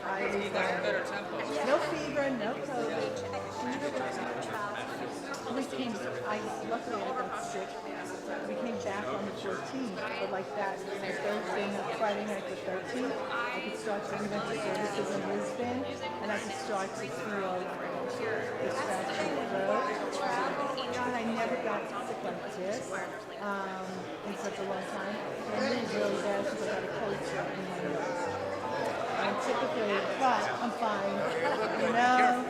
I was no fever, no COVID. We came, luckily I got sick. We came back on the 14th, but like that, Thursday night, Friday night the 13th, I could start to, we went to services in Lisbon, and I could start to feel the scratch on the road. God, I never got sick like this in such a long time. And it was really bad because I got a cold sore in my nose. And typically, but I'm fine, you know.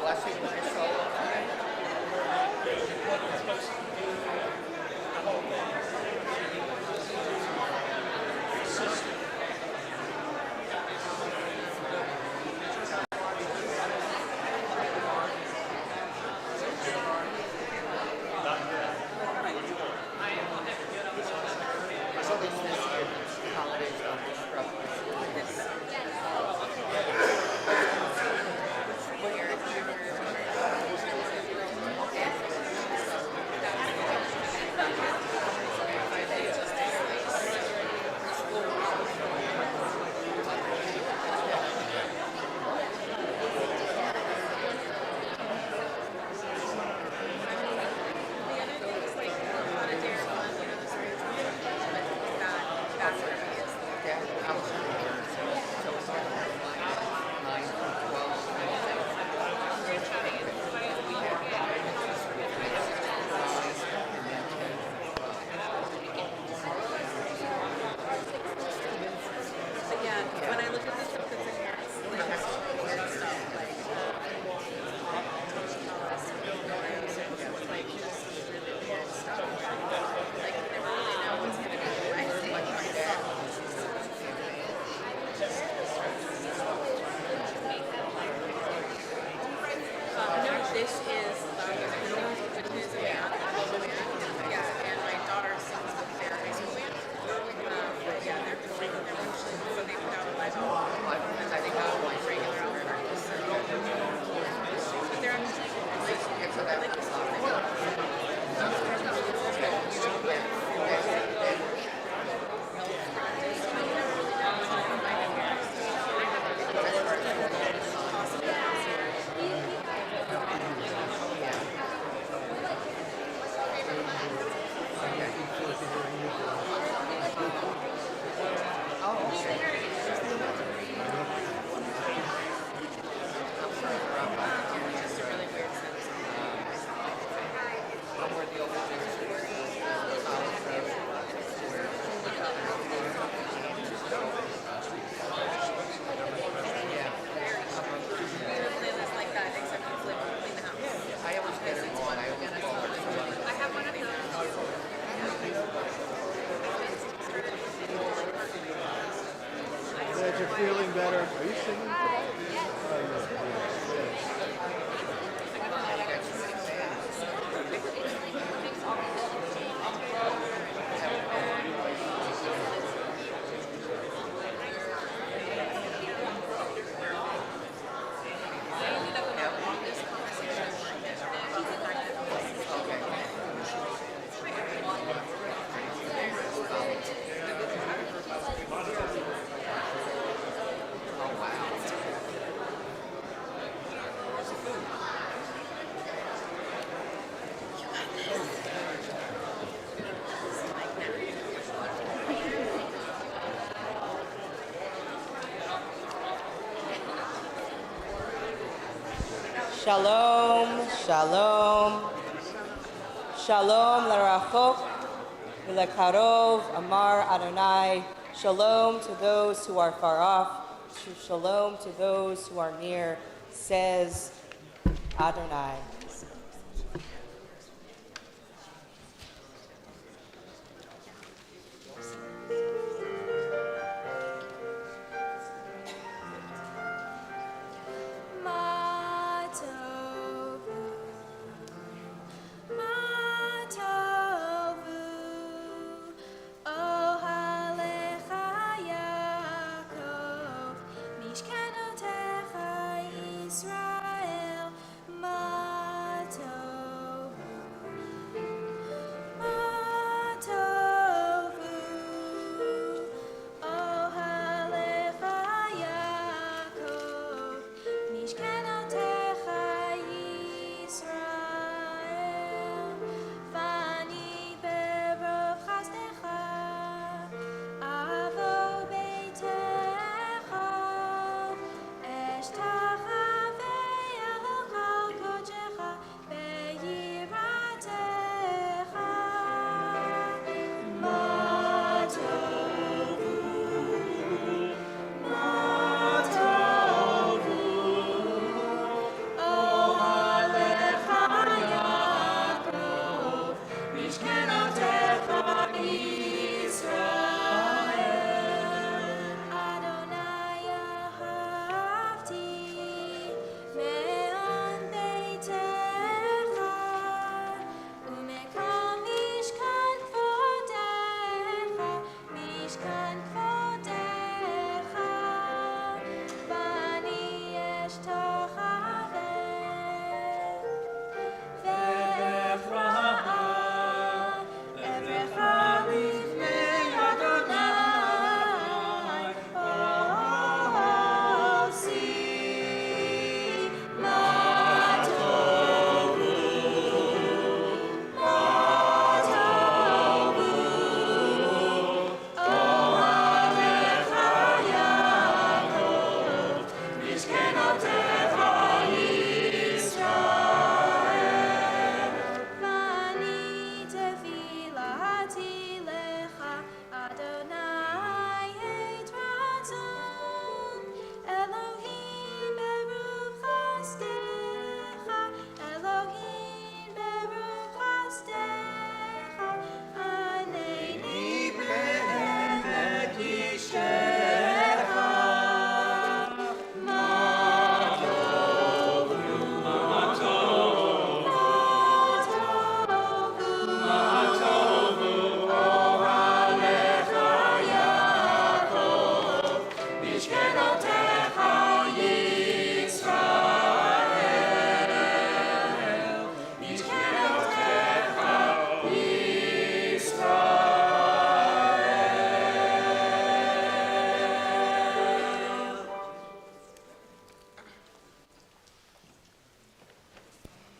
blessing my soul. So at least this year, these holidays don't disrupt Yeah, I was here, so it's all like 9 to 12. But yeah, when I look at the stuff that's in here, it's like weird stuff like like just really weird stuff. Like you never really know what's gonna be right. Like my dad. No, this is the news, good news of yeah, and my daughter's son's the fair high school band. But yeah, they're actually so they put out a live album. I think like regular album artists. But they're actually And so that was just a really weird sense. where the old A playlist like that, except it's like clean the house. I always get it on. I always call it. I have one of those. Glad you're feeling better. Are you singing today? I ended up in the longest conversation Shalom, shalom, shalom l'rachok v'lekarov, Amar Adonai. Shalom to those who are far off, shalom to those who are near, says Adonai. Israel,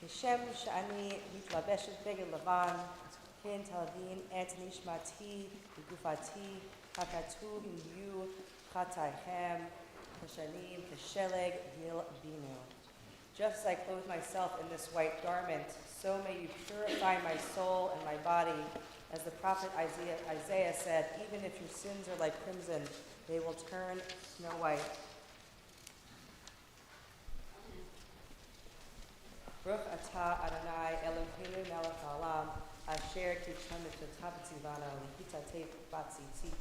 כשם שאני מתלבשת בגד לבן, כן תלבין את נשמתי וגופתי, הכתוב יהיו חטאיכם כשנים כשלג ילבינו. Just as I clothe myself in this white garment, so may you purify my soul and my body. As the prophet Isaiah said, even if your sins are like crimson, they will turn snow white. Baruch atah Adonai Eloheinu melech haolam, asher kitchen v'shatah b'tzivano, v'hitateh b'tzitzit.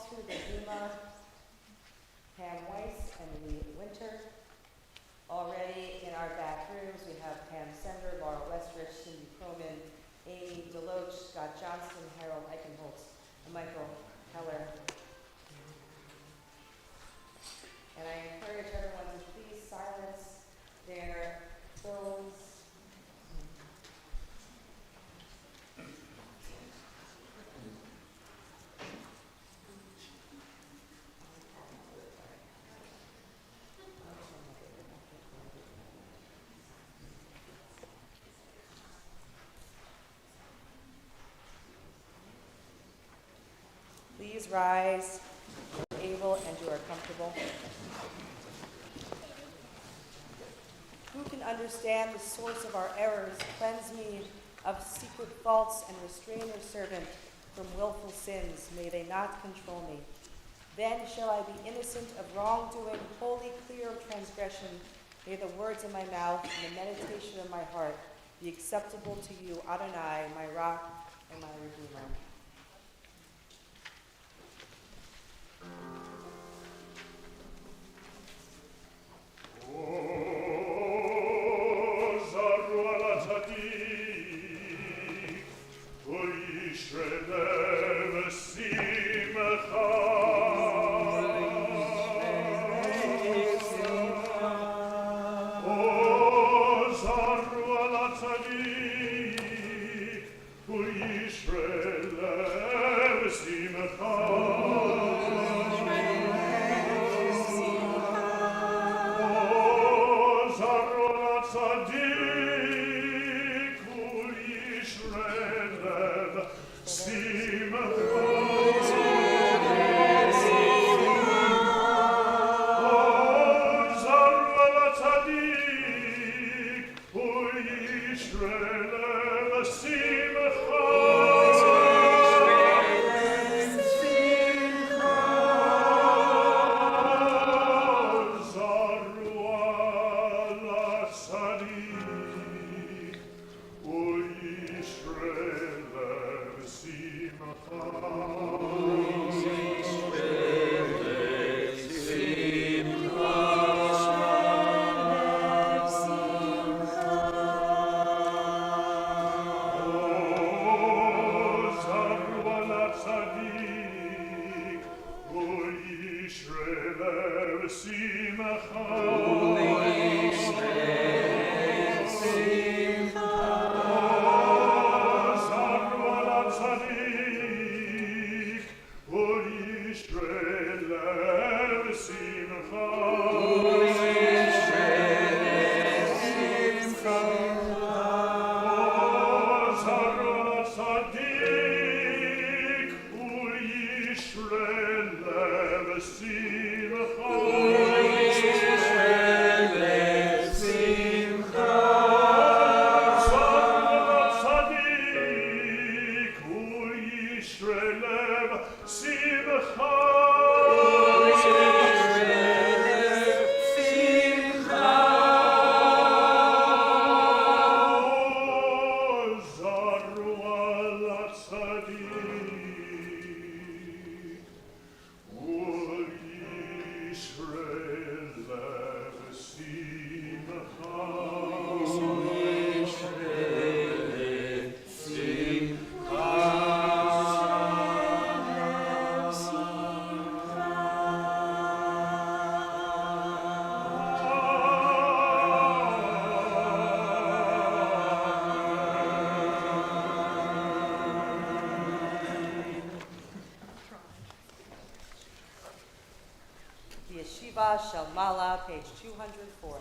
To the Zuma, Pam Weiss, and Lee Winter. Already in our back rooms, we have Pam Sender, Laura Westrich, Cindy Croman, Amy Deloach, Scott Johnston, Harold Eichenholtz, and Michael Heller. And I encourage everyone to please silence their phones. Please rise, you are able and you are comfortable. Who can understand the source of our errors? Cleanse me of secret faults and restrain your servant from willful sins. May they not control me. Then shall I be innocent of wrongdoing, wholly clear of transgression. May the words of my mouth and the meditation of my heart be acceptable to you, Adonai, my rock and my redeemer. See Gufa Shel Mala, page 204.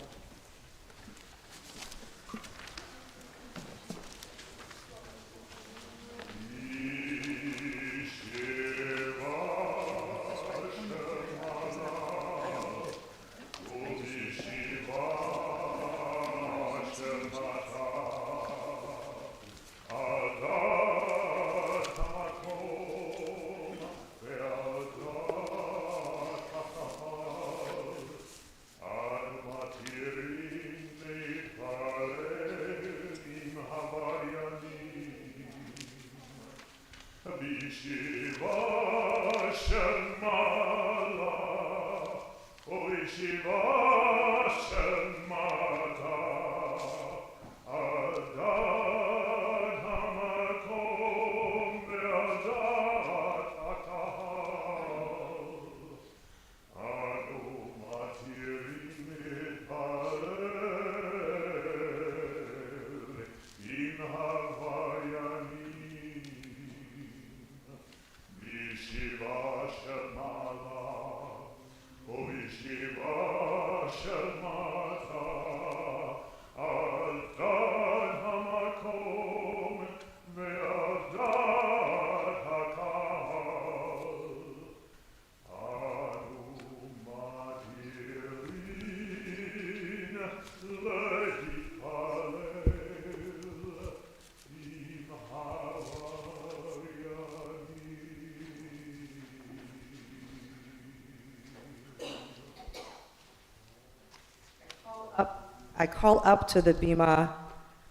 I call up to the Bima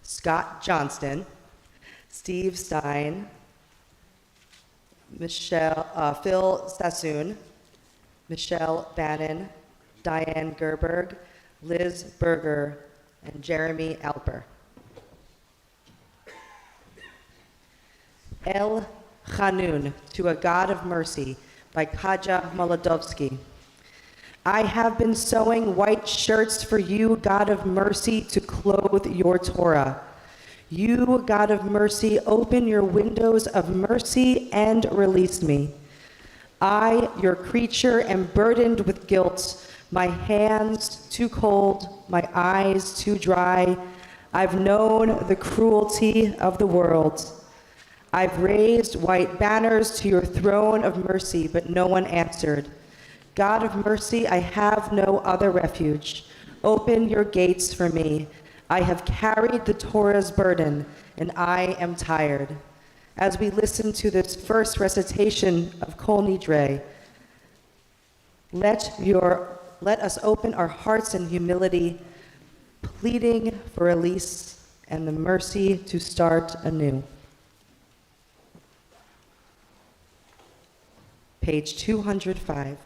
Scott Johnston, Steve Stein, Phil Sassoon, Michelle Bannon, Diane Gerberg, Liz Berger, and Jeremy Alper. El Chanun, to a God of Mercy, by Kaja Molodovsky. I have been sewing white shirts for you, God of mercy, to clothe your Torah. You, God of mercy, open your windows of mercy and release me. I, your creature, am burdened with guilt, my hands too cold, my eyes too dry. I've known the cruelty of the world. I've raised white banners to your throne of mercy, but no one answered. God of mercy, I have no other refuge. Open your gates for me. I have carried the Torah's burden, and I am tired. As we listen to this first recitation of Kol Nidre, let us open our hearts in humility, pleading for release and the mercy to start anew. Page 205.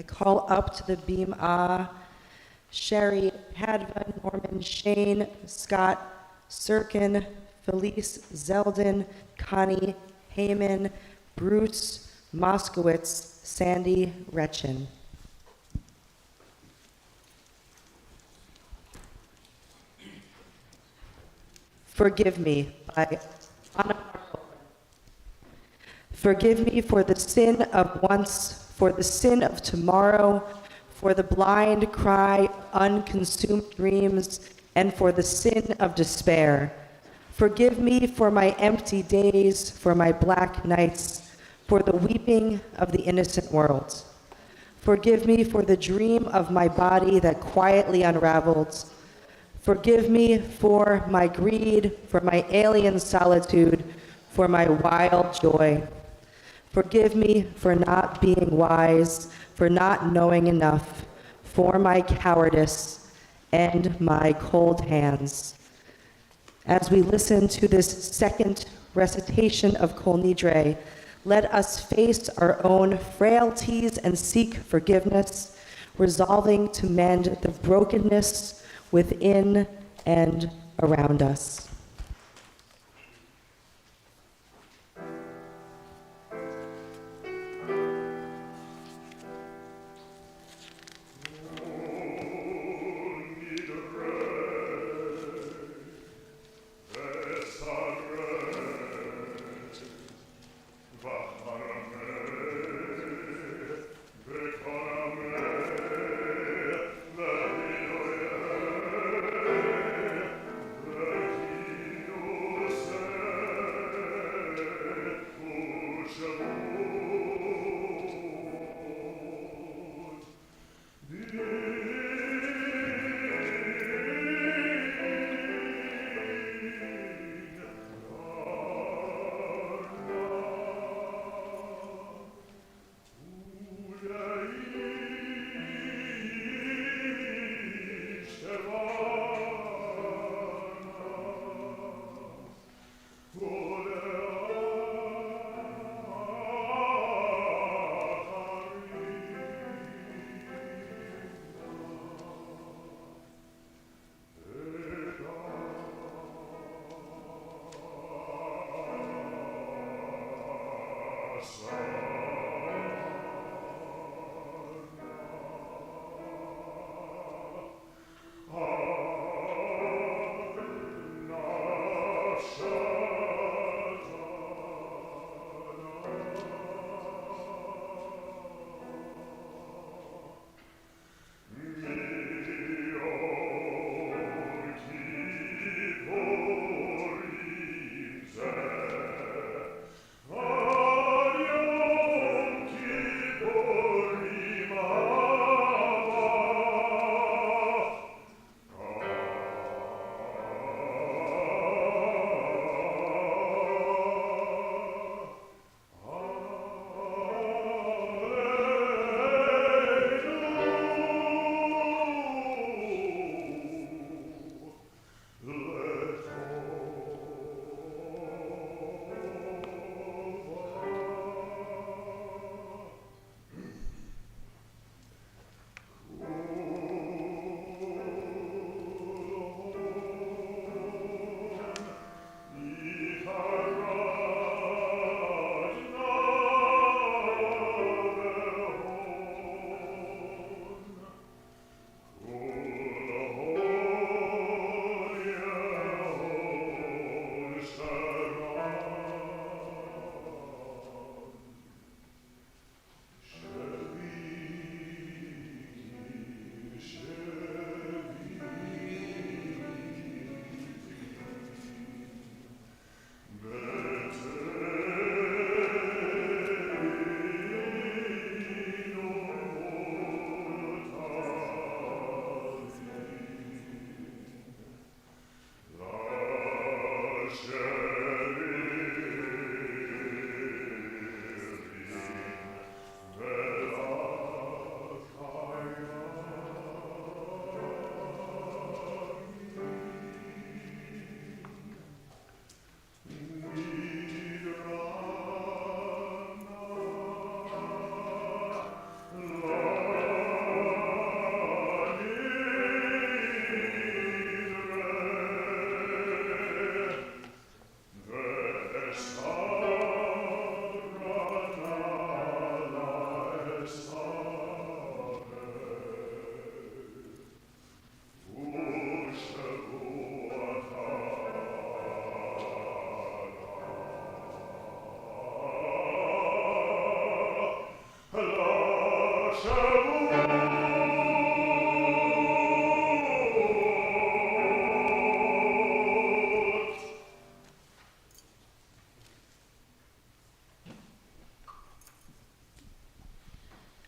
I call up to the Bnai, Sherry, Hadva, Norman, Shane, Scott, Sirkin, Felice, Zeldin, Connie, Heyman, Bruce, Moskowitz, Sandy, Retchin. Forgive me by Anna. Forgive me for the sin of once, for the sin of tomorrow, for the blind cry, unconsumed dreams, and for the sin of despair. Forgive me for my empty days, for my black nights, for the weeping of the innocent world. Forgive me for the dream of my body that quietly unraveled. Forgive me for my greed, for my alien solitude, for my wild joy. Forgive me for not being wise, for not knowing enough, for my cowardice and my cold hands. As we listen to this second recitation of Kol Nidre, let us face our own frailties and seek forgiveness, resolving to mend the brokenness within and around us.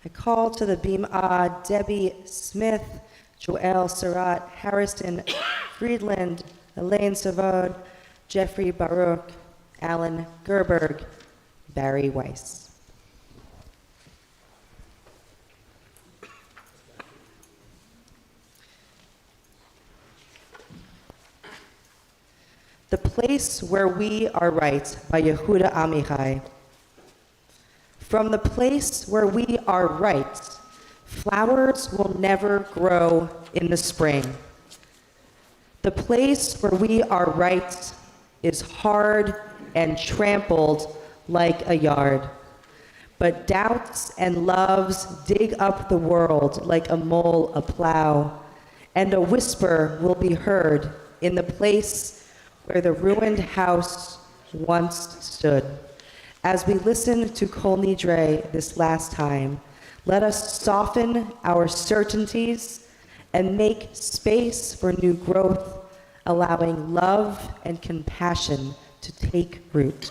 I call to the Bnai Debbie Smith, Joel Surratt, Harrison Friedland, Elaine Savard, Jeffrey Baruch, Alan Gerberg, Barry Weiss. The Place Where We Are Right by Yehuda Amichai. From the place where we are right, flowers will never grow in the spring. The place where we are right is hard and trampled like a yard. But doubts and loves dig up the world like a mole a plow, and a whisper will be heard in the place where the ruined house once stood. As we listen to Kol Nidre this last time, let us soften our certainties and make space for new growth, allowing love and compassion to take root.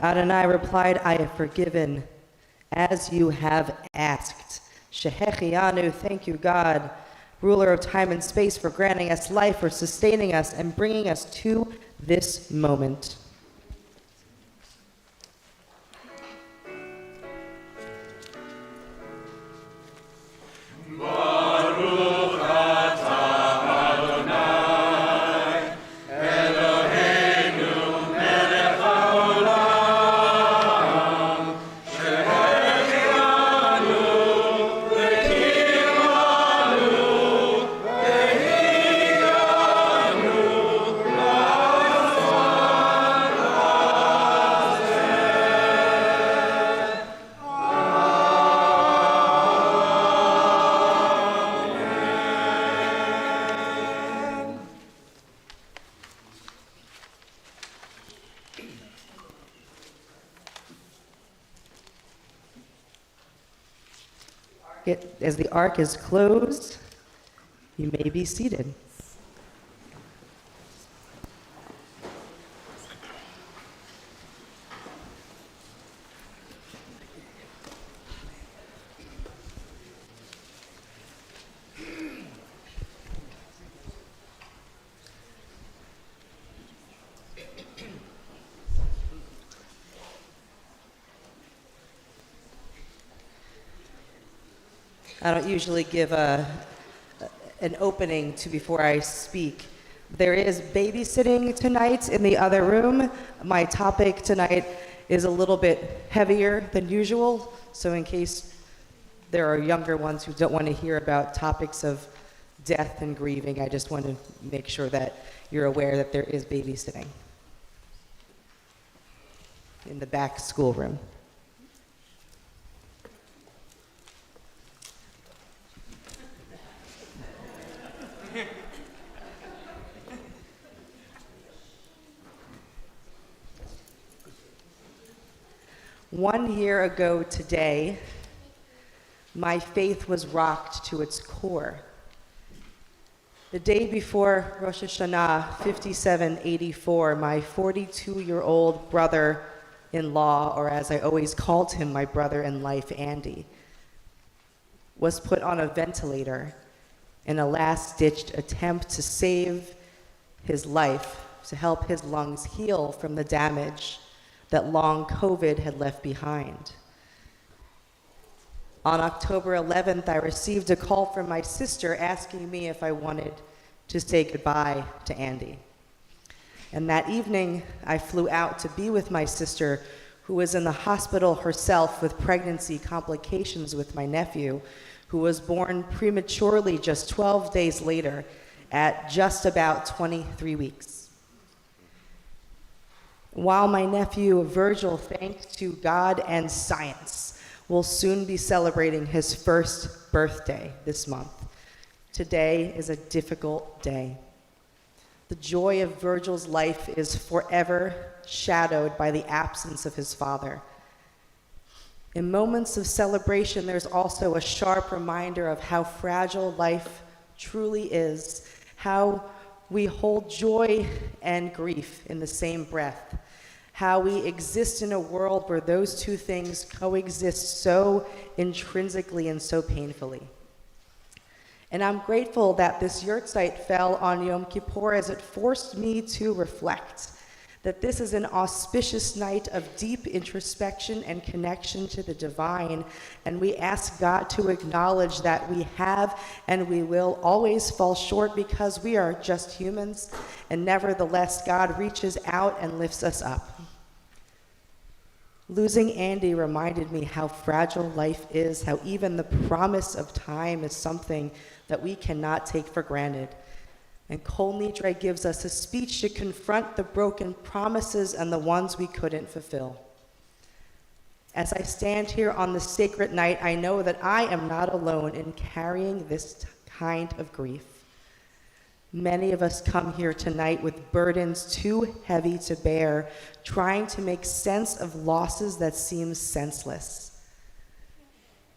Adonai replied, I have forgiven, as you have asked. Shehechianu, thank you, God, ruler of time and space, for granting us life, for sustaining us, and bringing us to this moment. is closed, you may be seated. I don't usually give an opening to before I speak. There is babysitting tonight in the other room. My topic tonight is a little bit heavier than usual, so in case there are younger ones who don't want to hear about topics of death and grieving, I just want to make sure that you're aware that there is babysitting in the back schoolroom. One year ago today, my faith was rocked to its core. The day before Rosh Hashanah 5784, my 42-year-old brother-in-law, or as I always called him, my brother in life, Andy, was put on a ventilator in a last-ditch attempt to save his life, to help his lungs heal from the damage that long COVID had left behind. On October 11th, I received a call from my sister asking me if I wanted to say goodbye to Andy. And that evening, I flew out to be with my sister, who was in the hospital herself with pregnancy complications with my nephew, who was born prematurely just 12 days later at just about 23 weeks. While my nephew Virgil, thanks to God and science, will soon be celebrating his first birthday this month, today is a difficult day. The joy of Virgil's life is forever shadowed by the absence of his father. In moments of celebration, there's also a sharp reminder of how fragile life truly is, how we hold joy and grief in the same breath, how we exist in a world where those two things coexist so intrinsically and so painfully. And I'm grateful that this yurtzeit fell on Yom Kippur, as it forced me to reflect that this is an auspicious night of deep introspection and connection to the divine, and we ask God to acknowledge that we have and we will always fall short because we are just humans, and nevertheless, God reaches out and lifts us up. Losing Andy reminded me how fragile life is, how even the promise of time is something that we cannot take for granted. And Kol Nidre gives us a speech to confront the broken promises and the ones we couldn't fulfill. As I stand here on this sacred night, I know that I am not alone in carrying this kind of grief. Many of us come here tonight with burdens too heavy to bear, trying to make sense of losses that seem senseless.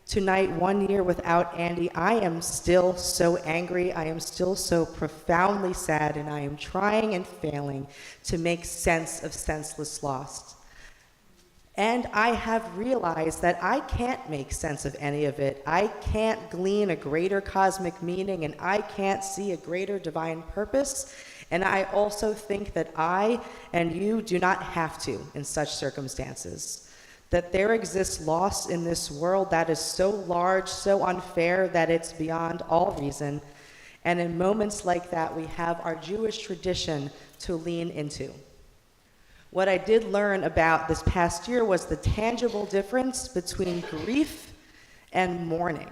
Tonight, 1 year without Andy, I am still so angry, I am still so profoundly sad, and I am trying and failing to make sense of senseless loss. And I have realized that I can't make sense of any of it. I can't glean a greater cosmic meaning, and I can't see a greater divine purpose. And I also think that I and you do not have to in such circumstances. That there exists loss in this world that is so large, so unfair, that it's beyond all reason. And in moments like that, we have our Jewish tradition to lean into. What I did learn about this past year was the tangible difference between grief and mourning,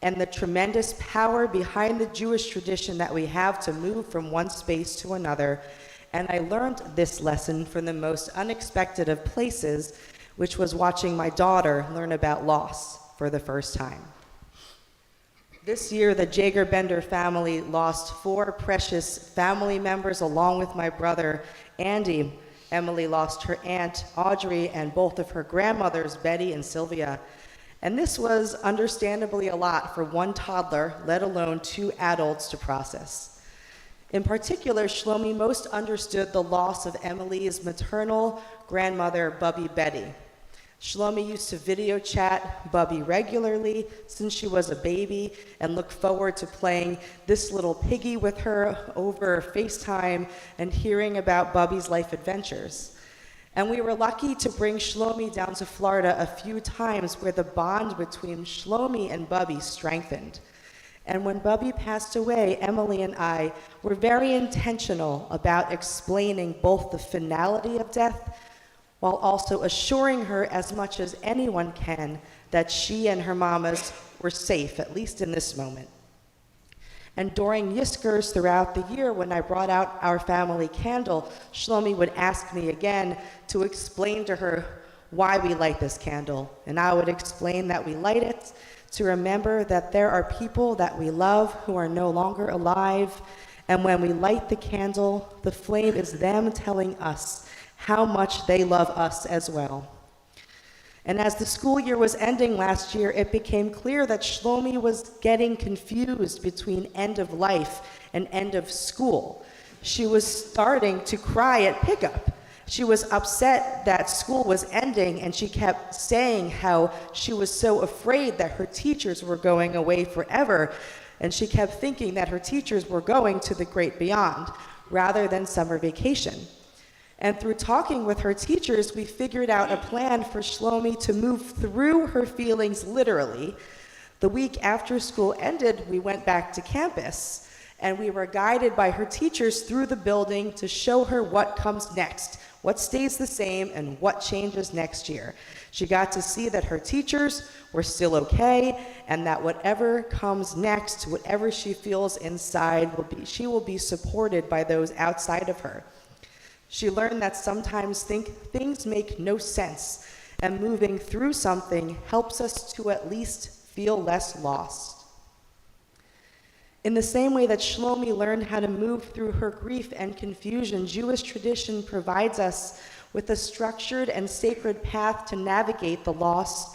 and the tremendous power behind the Jewish tradition that we have to move from one space to another. And I learned this lesson from the most unexpected of places, which was watching my daughter learn about loss for the first time. This year, the Jager Bender family lost 4 precious family members along with my brother, Andy. Emily lost her aunt, Audrey, and both of her grandmothers, Betty and Sylvia. And this was understandably a lot for one toddler, let alone two adults, to process. In particular, Shlomi most understood the loss of Emily's maternal grandmother, Bubby Betty. Shlomi used to video chat Bubby regularly since she was a baby and looked forward to playing This Little Piggy with her over FaceTime and hearing about Bubby's life adventures. And we were lucky to bring Shlomi down to Florida a few times where the bond between Shlomi and Bubby strengthened. And when Bubby passed away, Emily and I were very intentional about explaining both the finality of death while also assuring her as much as anyone can that she and her mamas were safe, at least in this moment. And during Yiskers throughout the year, when I brought out our family candle, Shlomi would ask me again to explain to her why we light this candle. And I would explain that we light it to remember that there are people that we love who are no longer alive. And when we light the candle, the flame is them telling us how much they love us as well. And as the school year was ending last year, it became clear that Shlomi was getting confused between end of life and end of school. She was starting to cry at pickup. She was upset that school was ending, and she kept saying how she was so afraid that her teachers were going away forever, and she kept thinking that her teachers were going to the great beyond rather than summer vacation. And through talking with her teachers, we figured out a plan for Shlomi to move through her feelings literally. The week after school ended, we went back to campus, and we were guided by her teachers through the building to show her what comes next, what stays the same, and what changes next year. She got to see that her teachers were still okay, and that whatever comes next, whatever she feels inside, she will be supported by those outside of her. She learned that sometimes things make no sense, and moving through something helps us to at least feel less lost. In the same way that Shlomi learned how to move through her grief and confusion, Jewish tradition provides us with a structured and sacred path to navigate the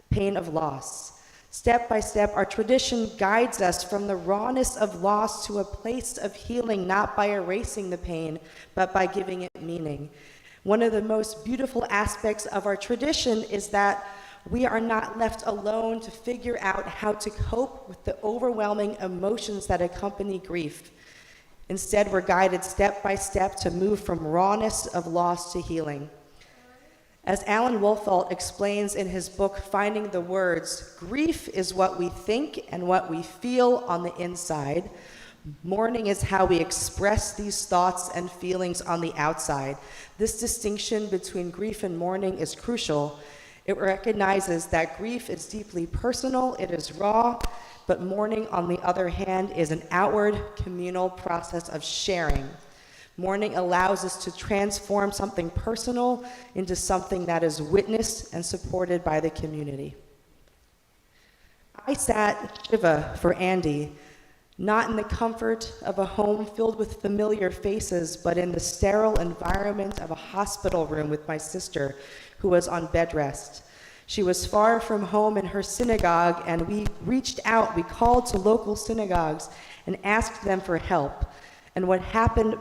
pain of loss. Step by step, our tradition guides us from the rawness of loss to a place of healing, not by erasing the pain, but by giving it meaning. One of the most beautiful aspects of our tradition is that we are not left alone to figure out how to cope with the overwhelming emotions that accompany grief. Instead, we're guided step by step to move from rawness of loss to healing. As Alan Wolfelt explains in his book, Finding the Words, grief is what we think and what we feel on the inside. Mourning is how we express these thoughts and feelings on the outside. This distinction between grief and mourning is crucial. It recognizes that grief is deeply personal, it is raw, but mourning, on the other hand, is an outward communal process of sharing. Mourning allows us to transform something personal into something that is witnessed and supported by the community. I sat Shiva for Andy, not in the comfort of a home filled with familiar faces, but in the sterile environment of a hospital room with my sister, who was on bed rest. She was far from home in her synagogue, and we called to local synagogues and asked them for help. And what happened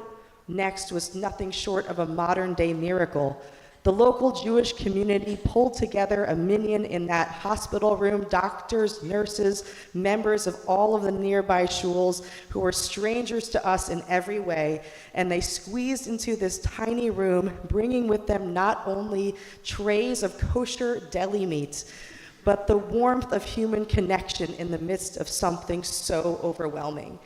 next was nothing short of a modern-day miracle. The local Jewish community pulled together a minyan in that hospital room, doctors, nurses, members of all of the nearby shuls who were strangers to us in every way, and they squeezed into this tiny room, bringing with them not only trays of kosher deli meat, but the warmth of human connection in the midst of something so overwhelming.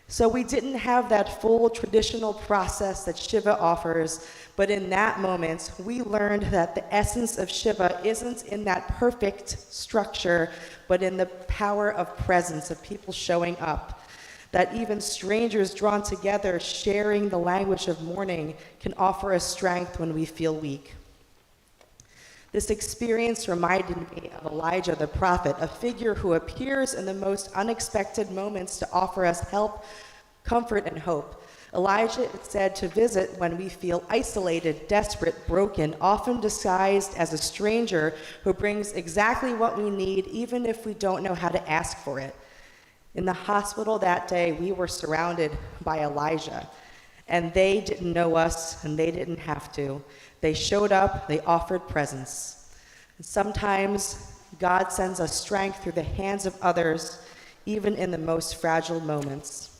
So we didn't have that full traditional process that Shiva offers, but in that moment, we learned that the essence of Shiva isn't in that perfect structure, but in the power of presence, of people showing up. That even strangers drawn together, sharing the language of mourning, can offer us strength when we feel weak. This experience reminded me of Elijah the prophet, a figure who appears in the most unexpected moments to offer us help, comfort, and hope. Elijah is said to visit when we feel isolated, desperate, broken, often disguised as a stranger who brings exactly what we need, even if we don't know how to ask for it. In the hospital that day, we were surrounded by Elijah, and they didn't know us, and they didn't have to. They showed up, they offered presence. And sometimes God sends us strength through the hands of others, even in the most fragile moments.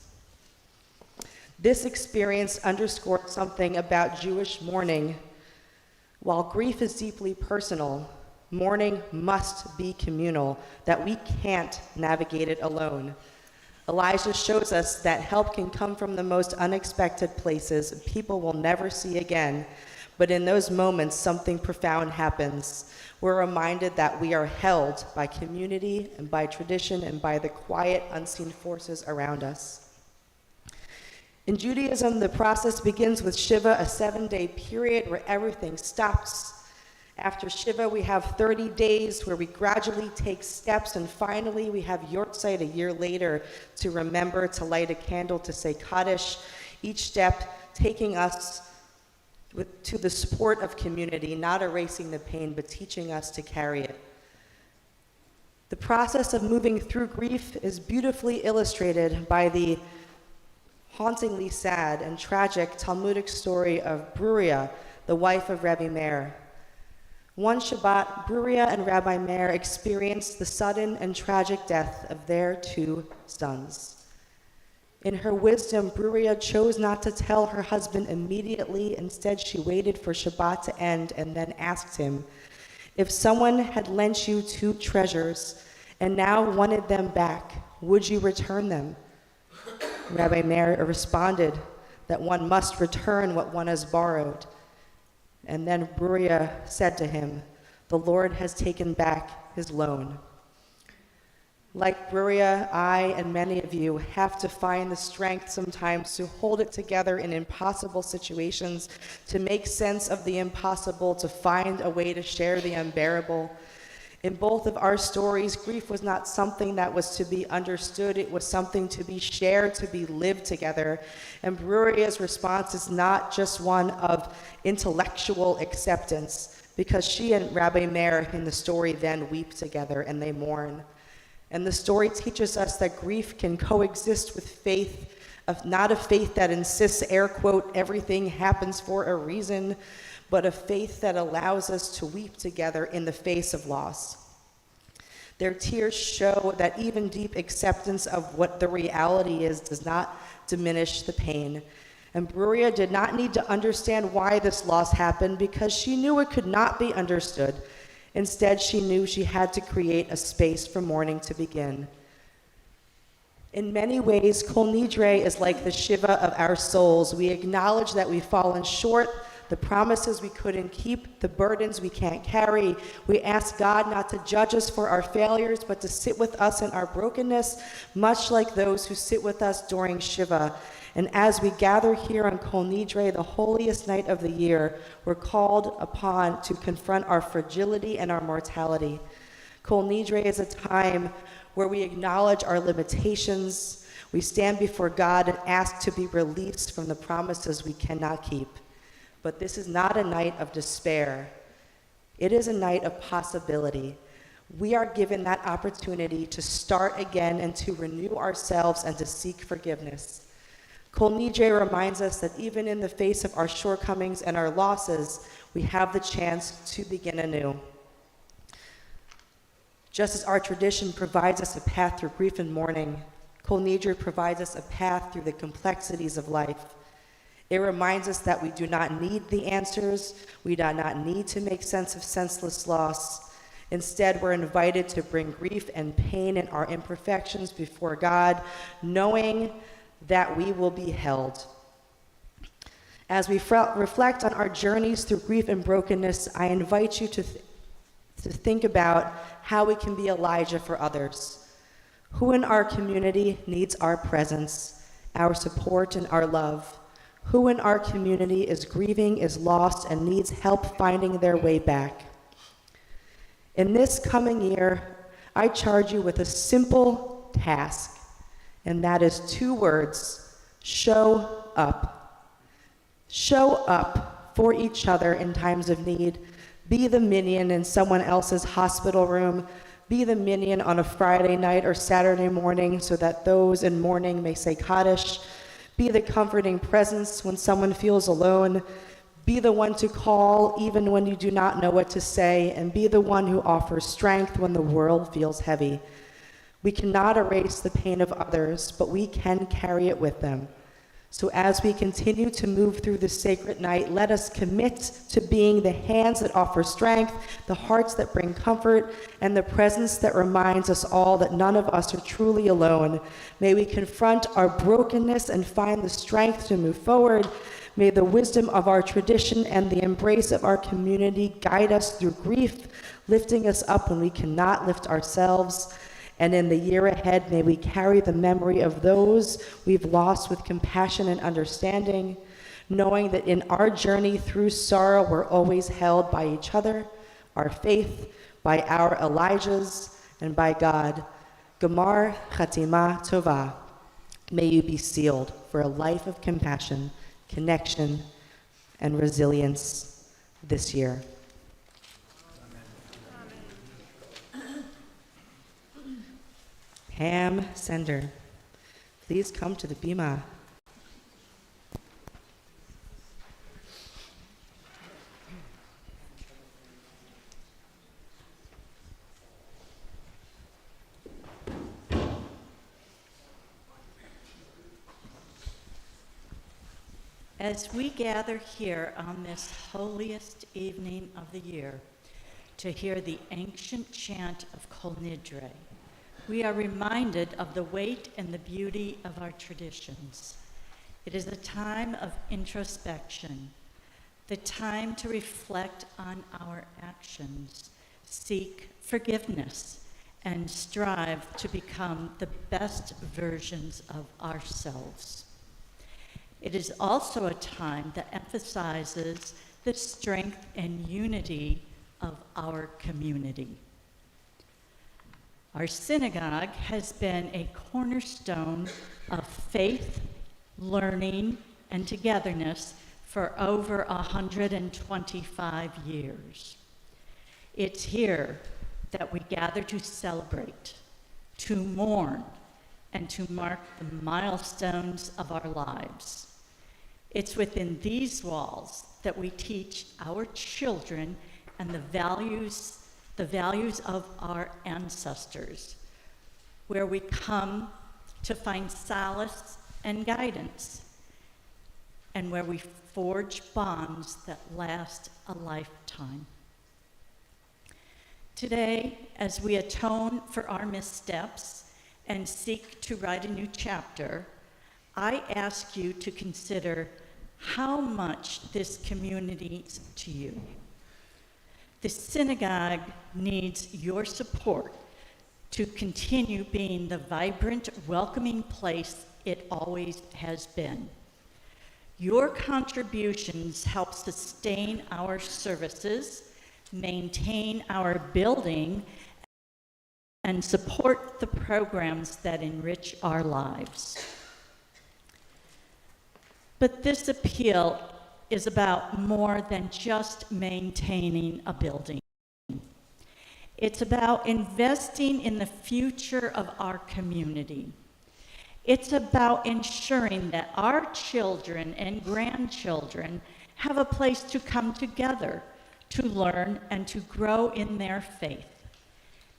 This experience underscored something about Jewish mourning. While grief is deeply personal, mourning must be communal, that we can't navigate it alone. Elijah shows us that help can come from the most unexpected places people will never see again, but in those moments, something profound happens. We're reminded that we are held by community and by tradition and by the quiet, unseen forces around us. In Judaism, the process begins with Shiva, a 7-day period where everything stops. After Shiva, we have 30 days where we gradually take steps, and finally we have Yortzeit a year later to remember to light a candle to say Kaddish, each step taking us to the support of community, not erasing the pain, but teaching us to carry it. The process of moving through grief is beautifully illustrated by the hauntingly sad and tragic Talmudic story of Bruria, the wife of Rabbi Meir. One Shabbat, Bruria and Rabbi Meir experienced the sudden and tragic death of their 2 sons. In her wisdom, Bruria chose not to tell her husband immediately. Instead, she waited for Shabbat to end and then asked him, "If someone had lent you 2 treasures and now wanted them back, would you return them?" Rabbi Meir responded that one must return what one has borrowed. And then Bruria said to him, "The Lord has taken back his loan." Like Bruria, I and many of you have to find the strength sometimes to hold it together in impossible situations, to make sense of the impossible, to find a way to share the unbearable. In both of our stories, grief was not something that was to be understood. It was something to be shared, to be lived together. And Bruria's response is not just one of intellectual acceptance, because she and Rabbi Meir in the story then weep together and they mourn. And the story teaches us that grief can coexist with faith, not a faith that insists, air quote, everything happens for a reason, but a faith that allows us to weep together in the face of loss. Their tears show that even deep acceptance of what the reality is does not diminish the pain. And Bruria did not need to understand why this loss happened, because she knew it could not be understood. Instead, she knew she had to create a space for mourning to begin. In many ways, Kol Nidre is like the Shiva of our souls. We acknowledge that we've fallen short, the promises we couldn't keep, the burdens we can't carry. We ask God not to judge us for our failures, but to sit with us in our brokenness, much like those who sit with us during Shiva. And as we gather here on Kol Nidre, the holiest night of the year, we're called upon to confront our fragility and our mortality. Kol Nidre is a time where we acknowledge our limitations. We stand before God and ask to be released from the promises we cannot keep. But this is not a night of despair. It is a night of possibility. We are given that opportunity to start again and to renew ourselves and to seek forgiveness. Kol Nidre reminds us that even in the face of our shortcomings and our losses, we have the chance to begin anew. Just as our tradition provides us a path through grief and mourning, Kol Nidre provides us a path through the complexities of life. It reminds us that we do not need the answers. We do not need to make sense of senseless loss. Instead, we're invited to bring grief and pain and our imperfections before God, knowing that we will be held. As we reflect on our journeys through grief and brokenness, I invite you to think about how we can be Elijah for others. Who in our community needs our presence, our support, and our love? Who in our community is grieving, is lost, and needs help finding their way back? In this coming year, I charge you with a simple task, and that is 2 words: Show up. Show up for each other in times of need. Be the minion in someone else's hospital room. Be the minion on a Friday night or Saturday morning so that those in mourning may say Kaddish. Be the comforting presence when someone feels alone. Be the one to call even when you do not know what to say, and be the one who offers strength when the world feels heavy. We cannot erase the pain of others, but we can carry it with them. So as we continue to move through this sacred night, let us commit to being the hands that offer strength, the hearts that bring comfort, and the presence that reminds us all that none of us are truly alone. May we confront our brokenness and find the strength to move forward. May the wisdom of our tradition and the embrace of our community guide us through grief, lifting us up when we cannot lift ourselves. And in the year ahead, may we carry the memory of those we've lost with compassion and understanding, knowing that in our journey through sorrow, we're always held by each other, our faith, by our Elijahs, and by God. Gamar Chatima Tova. May you be sealed for a life of compassion, connection, and resilience this year. Pam Sender, please come to the Bima. As we gather here on this holiest evening of the year to hear the ancient chant of Kol Nidre, we are reminded of the weight and the beauty of our traditions. It is a time of introspection, the time to reflect on our actions, seek forgiveness, and strive to become the best versions of ourselves. It is also a time that emphasizes the strength and unity of our community. Our synagogue has been a cornerstone of faith, learning, and togetherness for over 125 years. It's here that we gather to celebrate, to mourn, and to mark the milestones of our lives. It's within these walls that we teach our children and the values of our ancestors, where we come to find solace and guidance, and where we forge bonds that last a lifetime. Today, as we atone for our missteps and seek to write a new chapter, I ask you to consider how much this community means to you. The synagogue needs your support to continue being the vibrant, welcoming place it always has been. Your contributions help sustain our services, maintain our building, and support the programs that enrich our lives. But this appeal is about more than just maintaining a building. It's about investing in the future of our community. It's about ensuring that our children and grandchildren have a place to come together, to learn and to grow in their faith.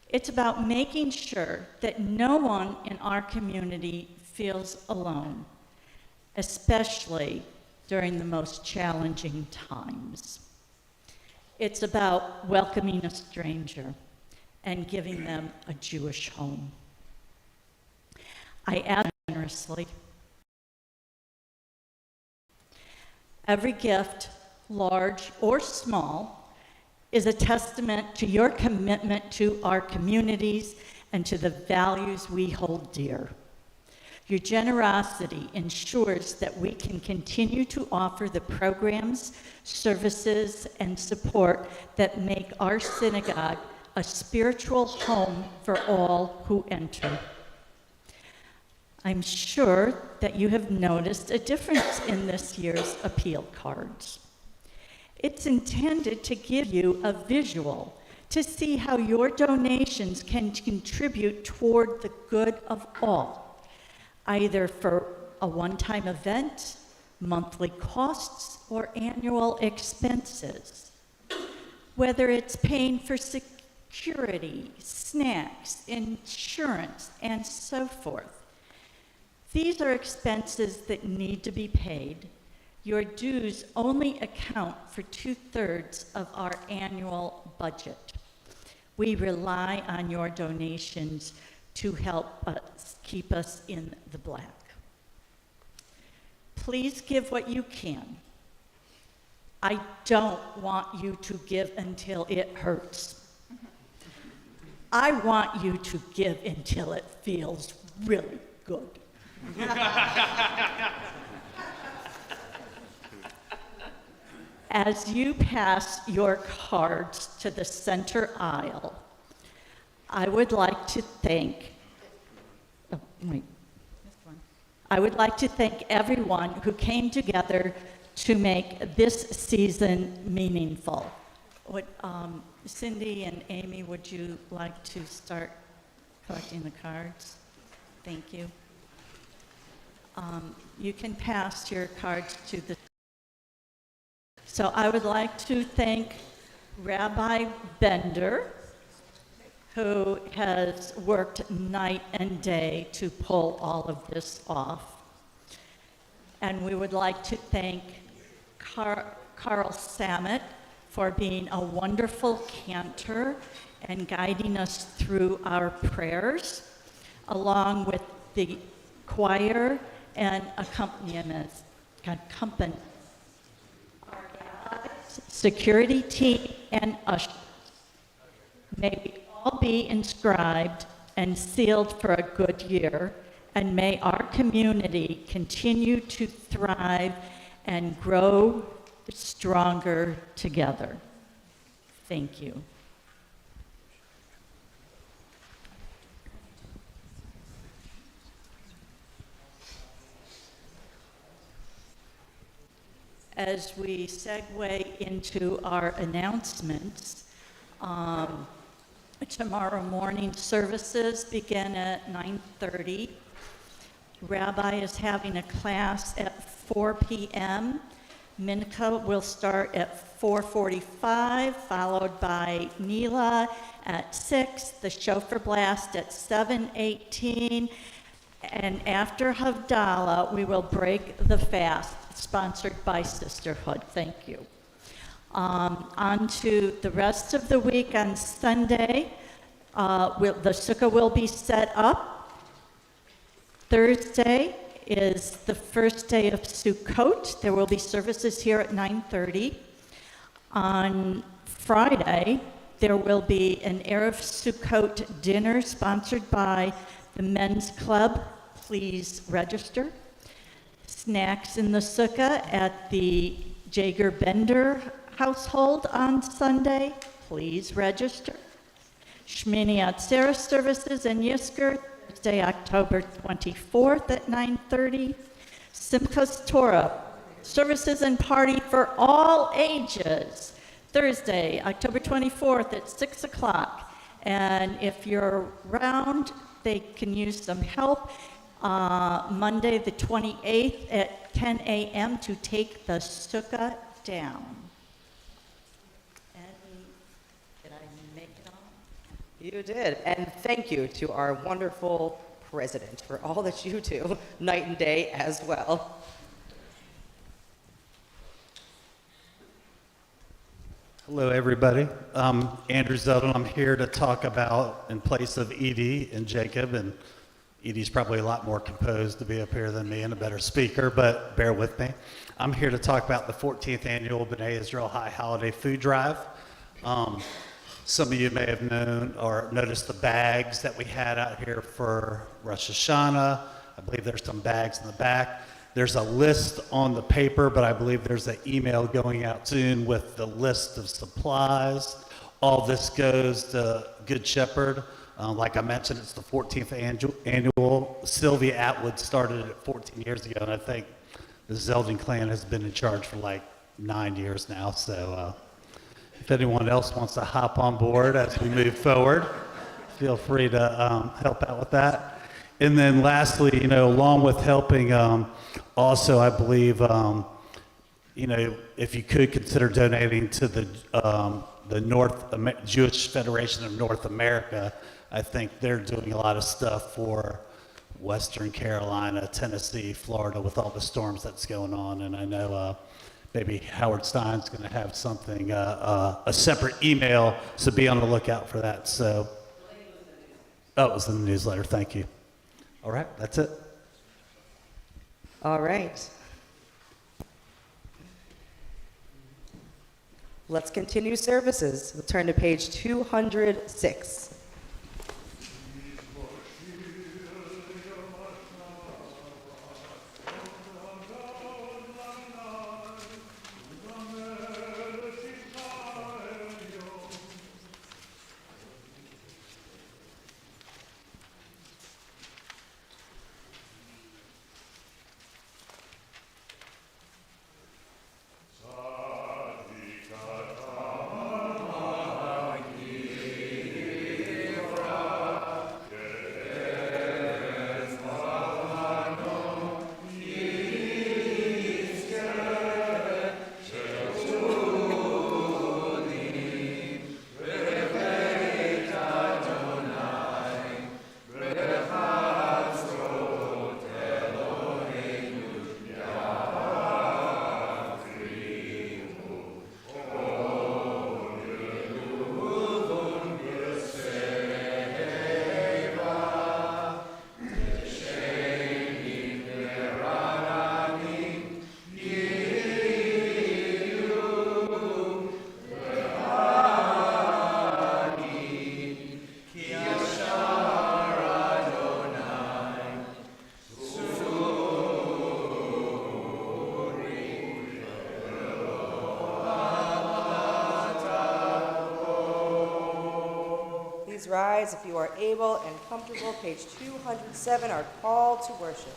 It's about making sure that no one in our community feels alone, especially during the most challenging times. It's about welcoming a stranger and giving them a Jewish home. I ask generously. Every gift, large or small, is a testament to your commitment to our communities and to the values we hold dear. Your generosity ensures that we can continue to offer the programs, services, and support that make our synagogue a spiritual home for all who enter. I'm sure that you have noticed a difference in this year's appeal cards. It's intended to give you a visual to see how your donations can contribute toward the good of all, either for a one-time event, monthly costs, or annual expenses. Whether it's paying for security, snacks, insurance, and so forth. These are expenses that need to be paid. Your dues only account for 2/3 of our annual budget. We rely on your donations to help us keep us in the black. Please give what you can. I don't want you to give until it hurts. I want you to give until it feels really good. As you pass your cards to the center aisle, I would like to thank, I would like to thank everyone who came together to make this season meaningful. Cindy and Amy, would you like to start collecting the cards? Thank you. You can pass your cards to the... So I would like to thank Rabbi Bender, who has worked night and day to pull all of this off. And we would like to thank Carl Samet for being a wonderful cantor and guiding us through our prayers, along with the choir and accompaniment, security team, and ushers. May we all be inscribed and sealed for a good year, and may our community continue to thrive and grow stronger together. Thank you. As we segue into our announcements, tomorrow morning services begin at 9:30. Rabbi is having a class at 4 p.m. Mincha will start at 4:45, followed by Nila at 6, the shofar blast at 7:18, and after Havdalah, we will break the fast, sponsored by Sisterhood. Thank you. On to the rest of the week. On Sunday, the sukkah will be set up. Thursday is the first day of Sukkot. There will be services here at 9:30. On Friday, there will be an Erev Sukkot dinner sponsored by the Men's Club. Please register. Snacks in the sukkah at the Jager Bender household on Sunday. Please register. Shmini Atzeret services in Yisker, Thursday, October 24th at 9:30. Simchas Torah services and party for all ages, Thursday, October 24th at 6 o'clock. And if you're around, they can use some help. Monday the 28th at 10 a.m. to take the sukkah down. Did I make it all? You did, and thank you to our wonderful president for all that you do night and day as well. Hello, everybody. I'm Andrew Zeldin. I'm here to talk about, in place of Edie and Jacob, and Edie's probably a lot more composed to be up here than me and a better speaker, but bear with me. I'm here to talk about the 14th annual Bnai Israel High Holiday Food Drive. Some of you may have known or noticed the bags that we had out here for Rosh Hashanah. I believe there's some bags in the back. There's a list on the paper, but I believe there's an email going out soon with the list of supplies. All this goes to Good Shepherd Like I mentioned, it's the 14th annual. Sylvia Atwood started it 14 years ago, and I think the Zeldin clan has been in charge for like 9 years now. So if anyone else wants to hop on board as we move forward, feel free to help out with that. And then lastly, along with helping, also I believe, if you could consider donating to the Jewish Federation of North America. I think they're doing a lot of stuff for Western Carolina, Tennessee, Florida with all the storms that's going on. And I know maybe Howard Stein's going to have something, a separate email, so be on the lookout for that. So, it was in the newsletter. Thank you. All right, that's it. All right. Let's continue services. We'll turn to page 206. Please rise if you are able and comfortable. Page 207, our call to worship.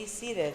Seated.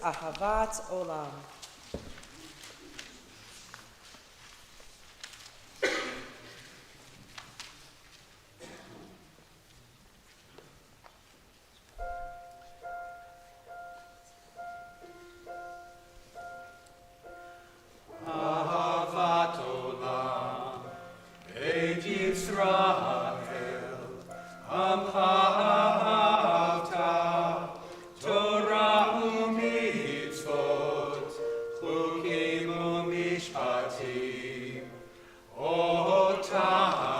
Ahavat Olam. Ahavat Olam, Beit Yisrael, Amcha ahavta, Torah u'mitzvot, Chukim u'mishpatim, Otam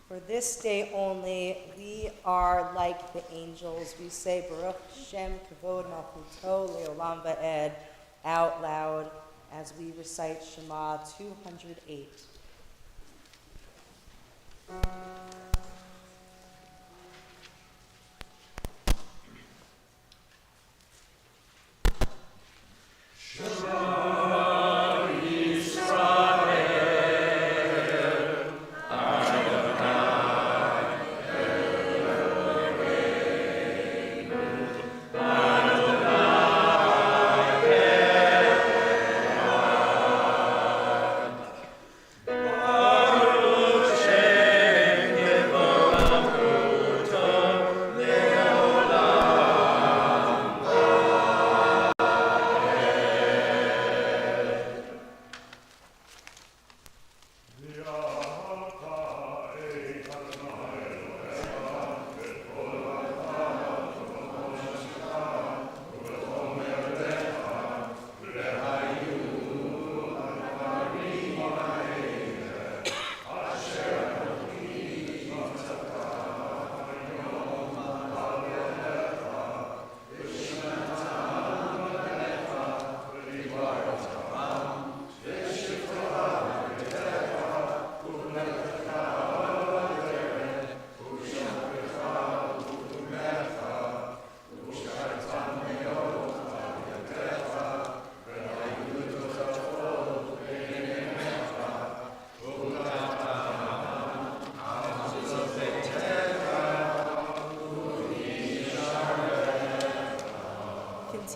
For this day only, we are like the angels. We say Baruch Shem Kavod Malchuto Leolam Va'ed out loud as we recite Shema 208.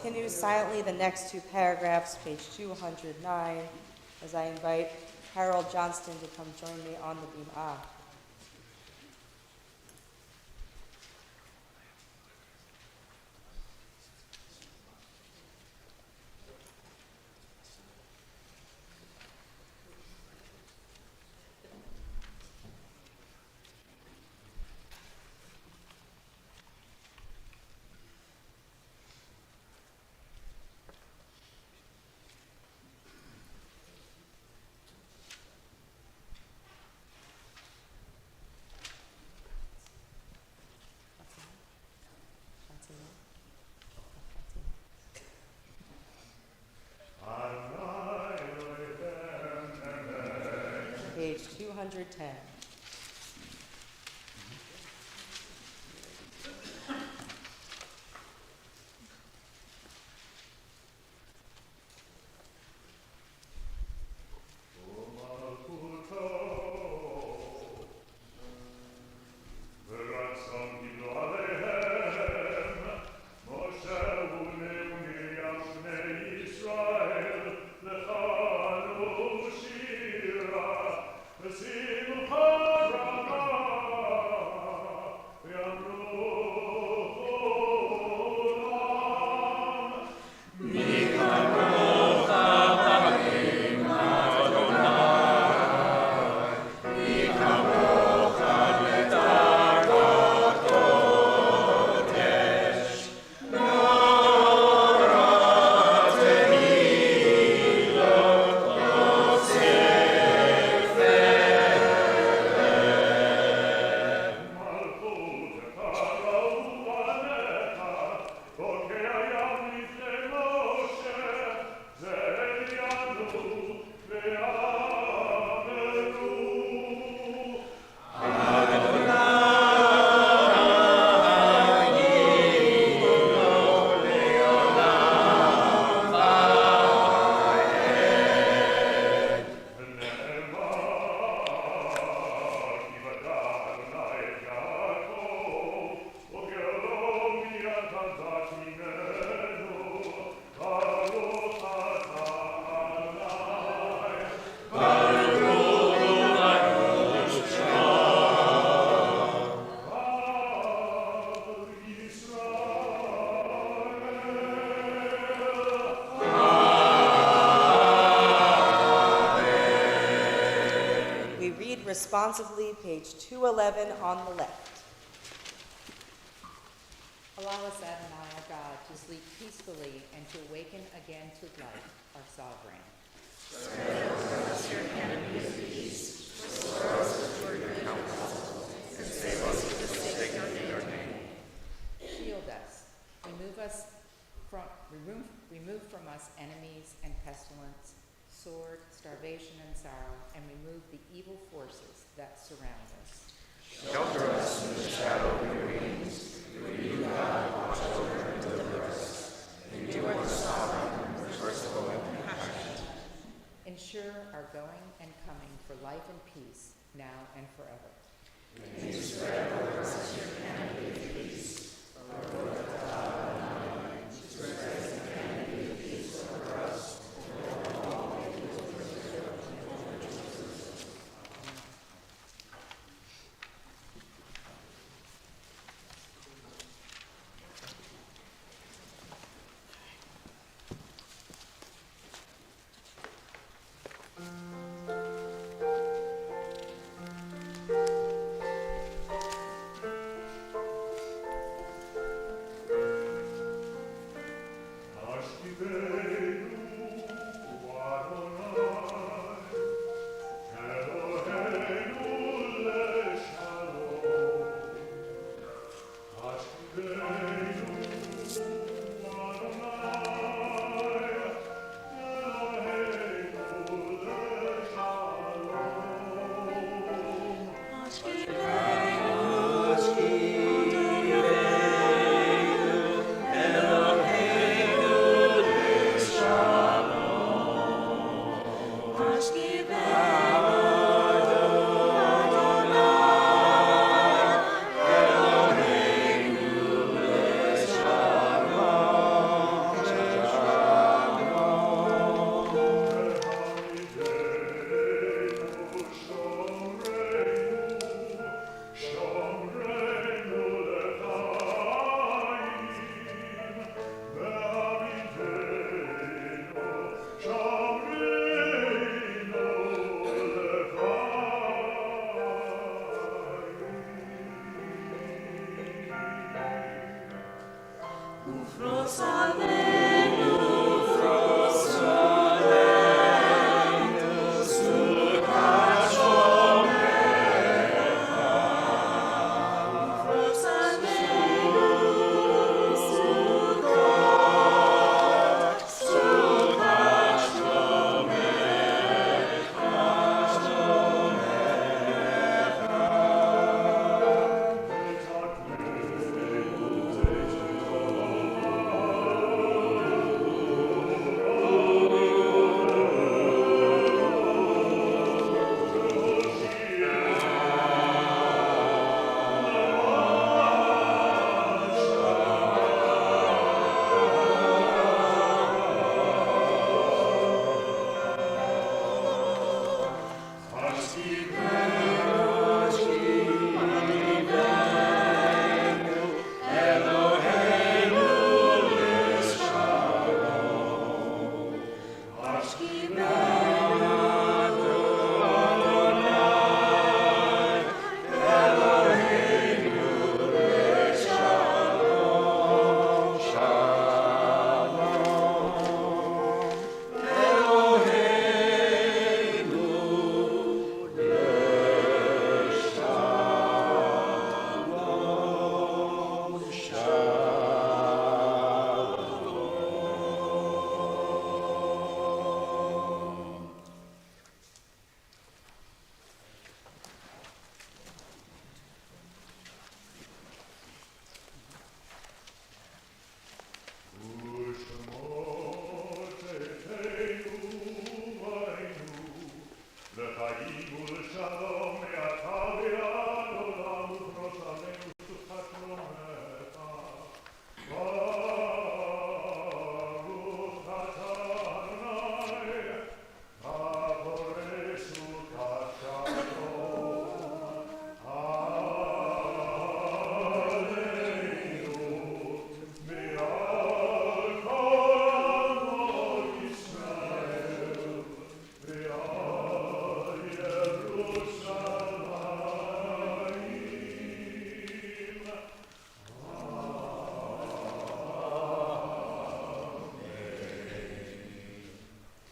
Continue silently the next two paragraphs, page 209, as I invite Harold Johnston to come join me on the Bnai. Page 210. Israel, We read responsively, page 211 on the left. Allow us, Adonai, our God, to sleep peacefully and to awaken again to life, our sovereign. Shield us, remove from us enemies and pestilence, sword, starvation, and sorrow, and remove the evil forces that surround us. Ensure our going and coming for life and peace, now and forever.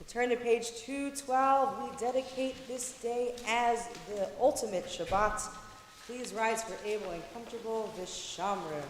Turn to page 212. We dedicate this day as the ultimate Shabbat. Please rise for able and comfortable Vishamru.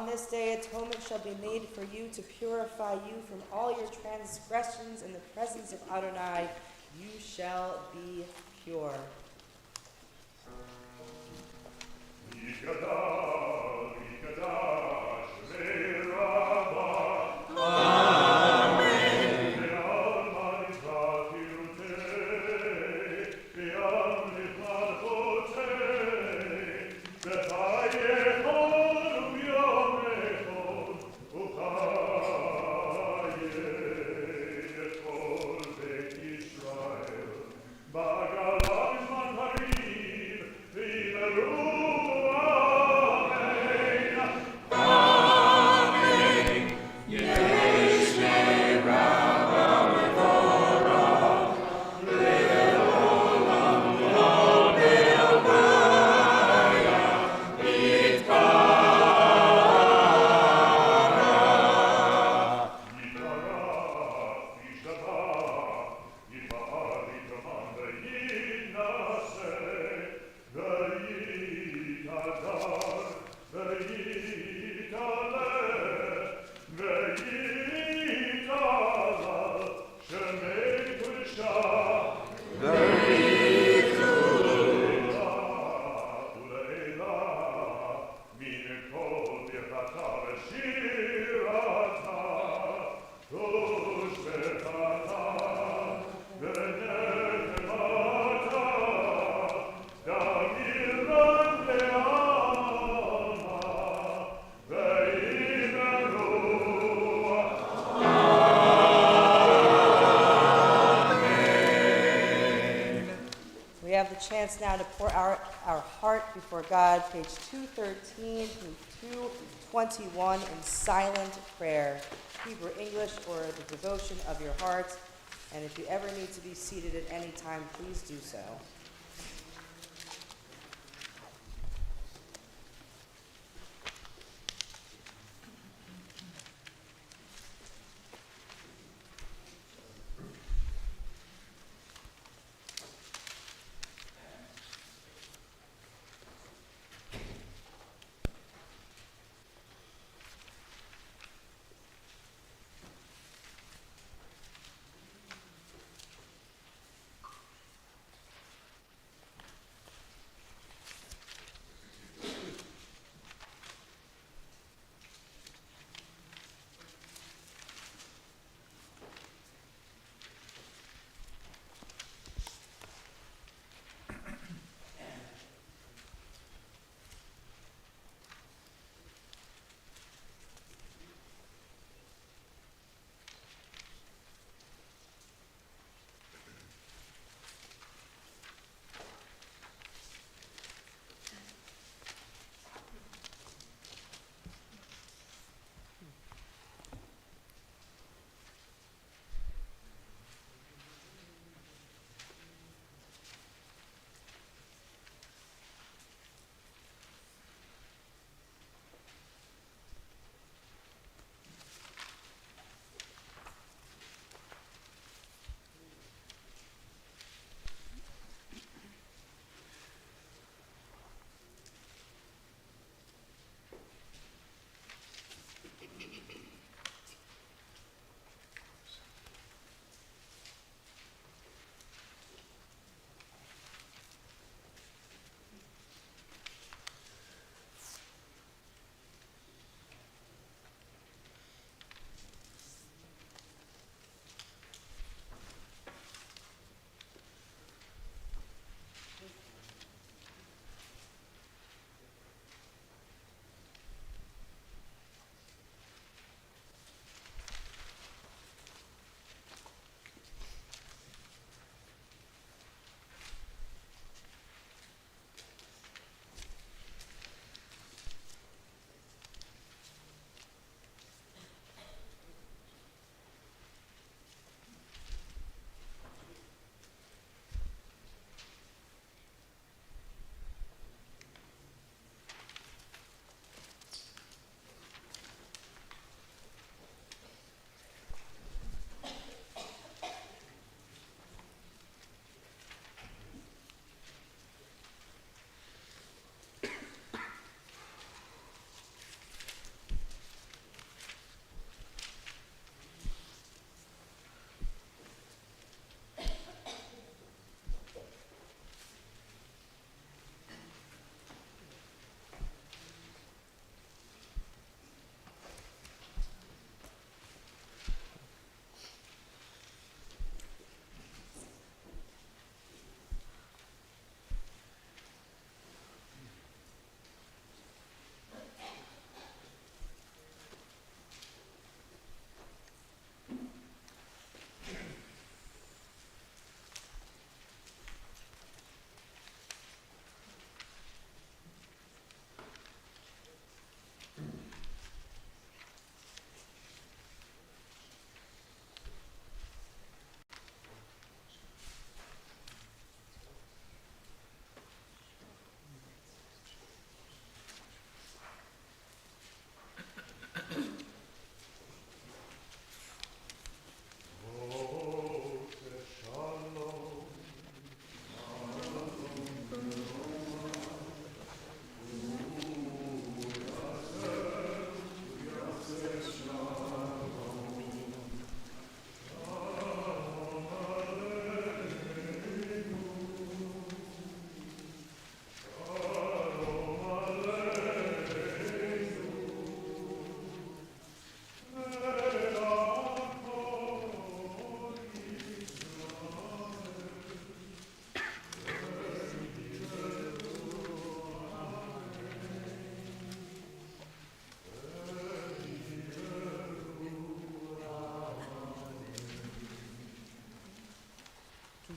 This day atonement shall be made for you to purify you from all your transgressions in the presence of Adonai. You shall be pure. Chance now to pour our heart before God, page 213 through 221 in silent prayer, Hebrew English or the devotion of your heart. And if you ever need to be seated at any time, please do so.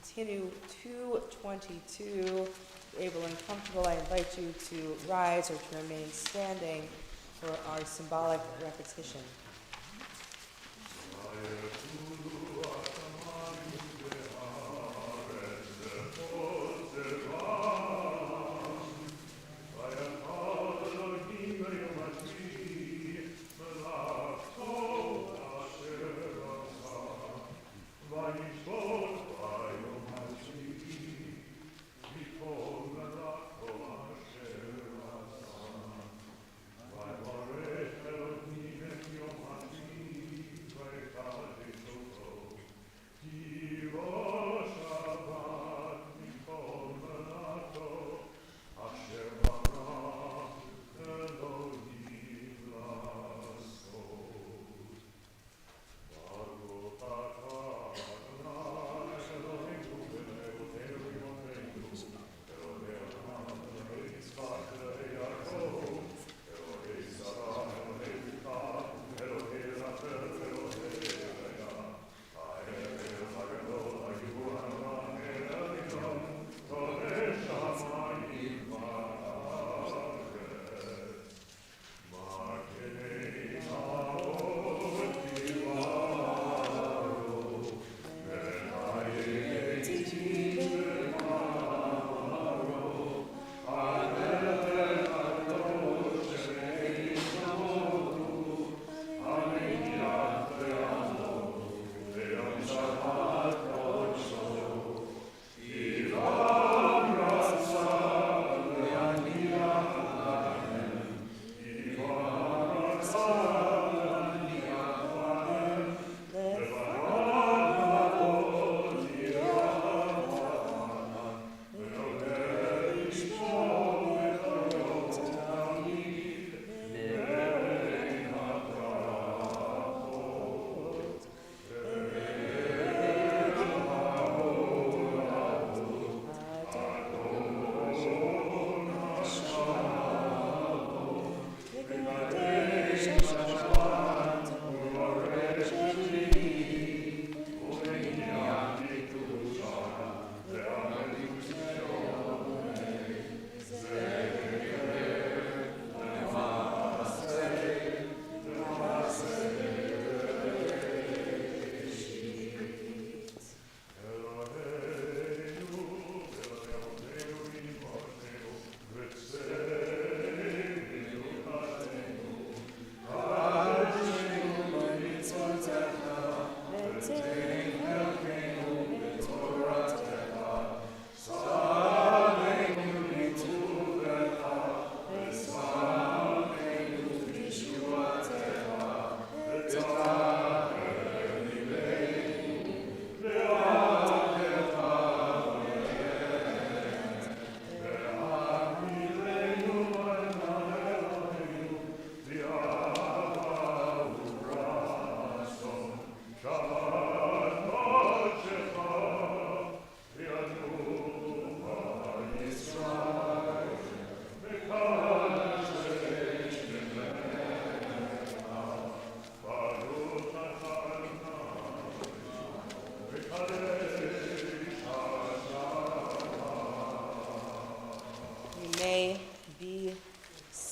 continue 222. Able and comfortable, I invite you to rise or to remain standing for our symbolic repetition.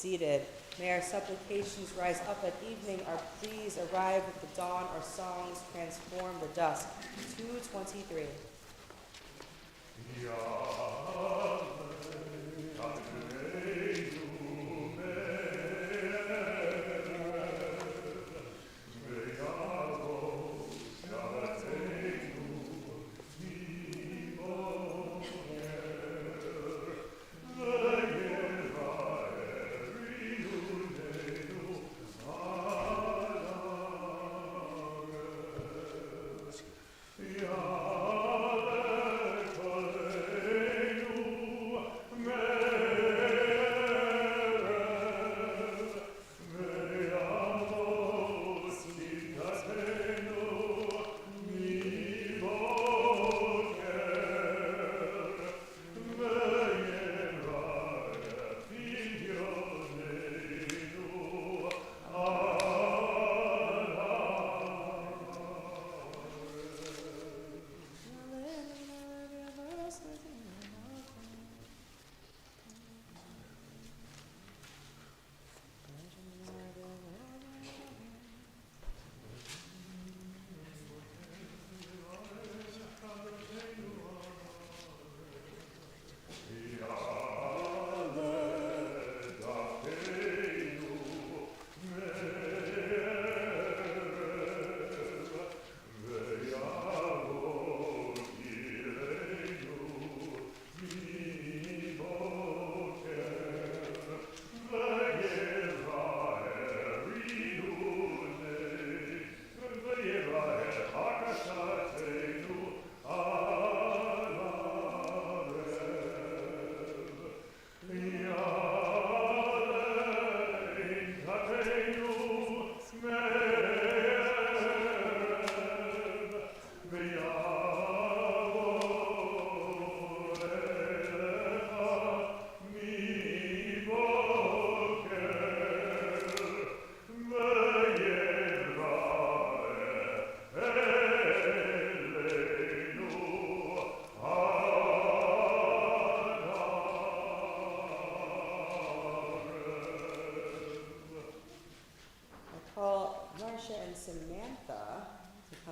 Seated. May our supplications rise up at evening, our pleas arrive with the dawn, our songs transform the dusk. 223. Yeah.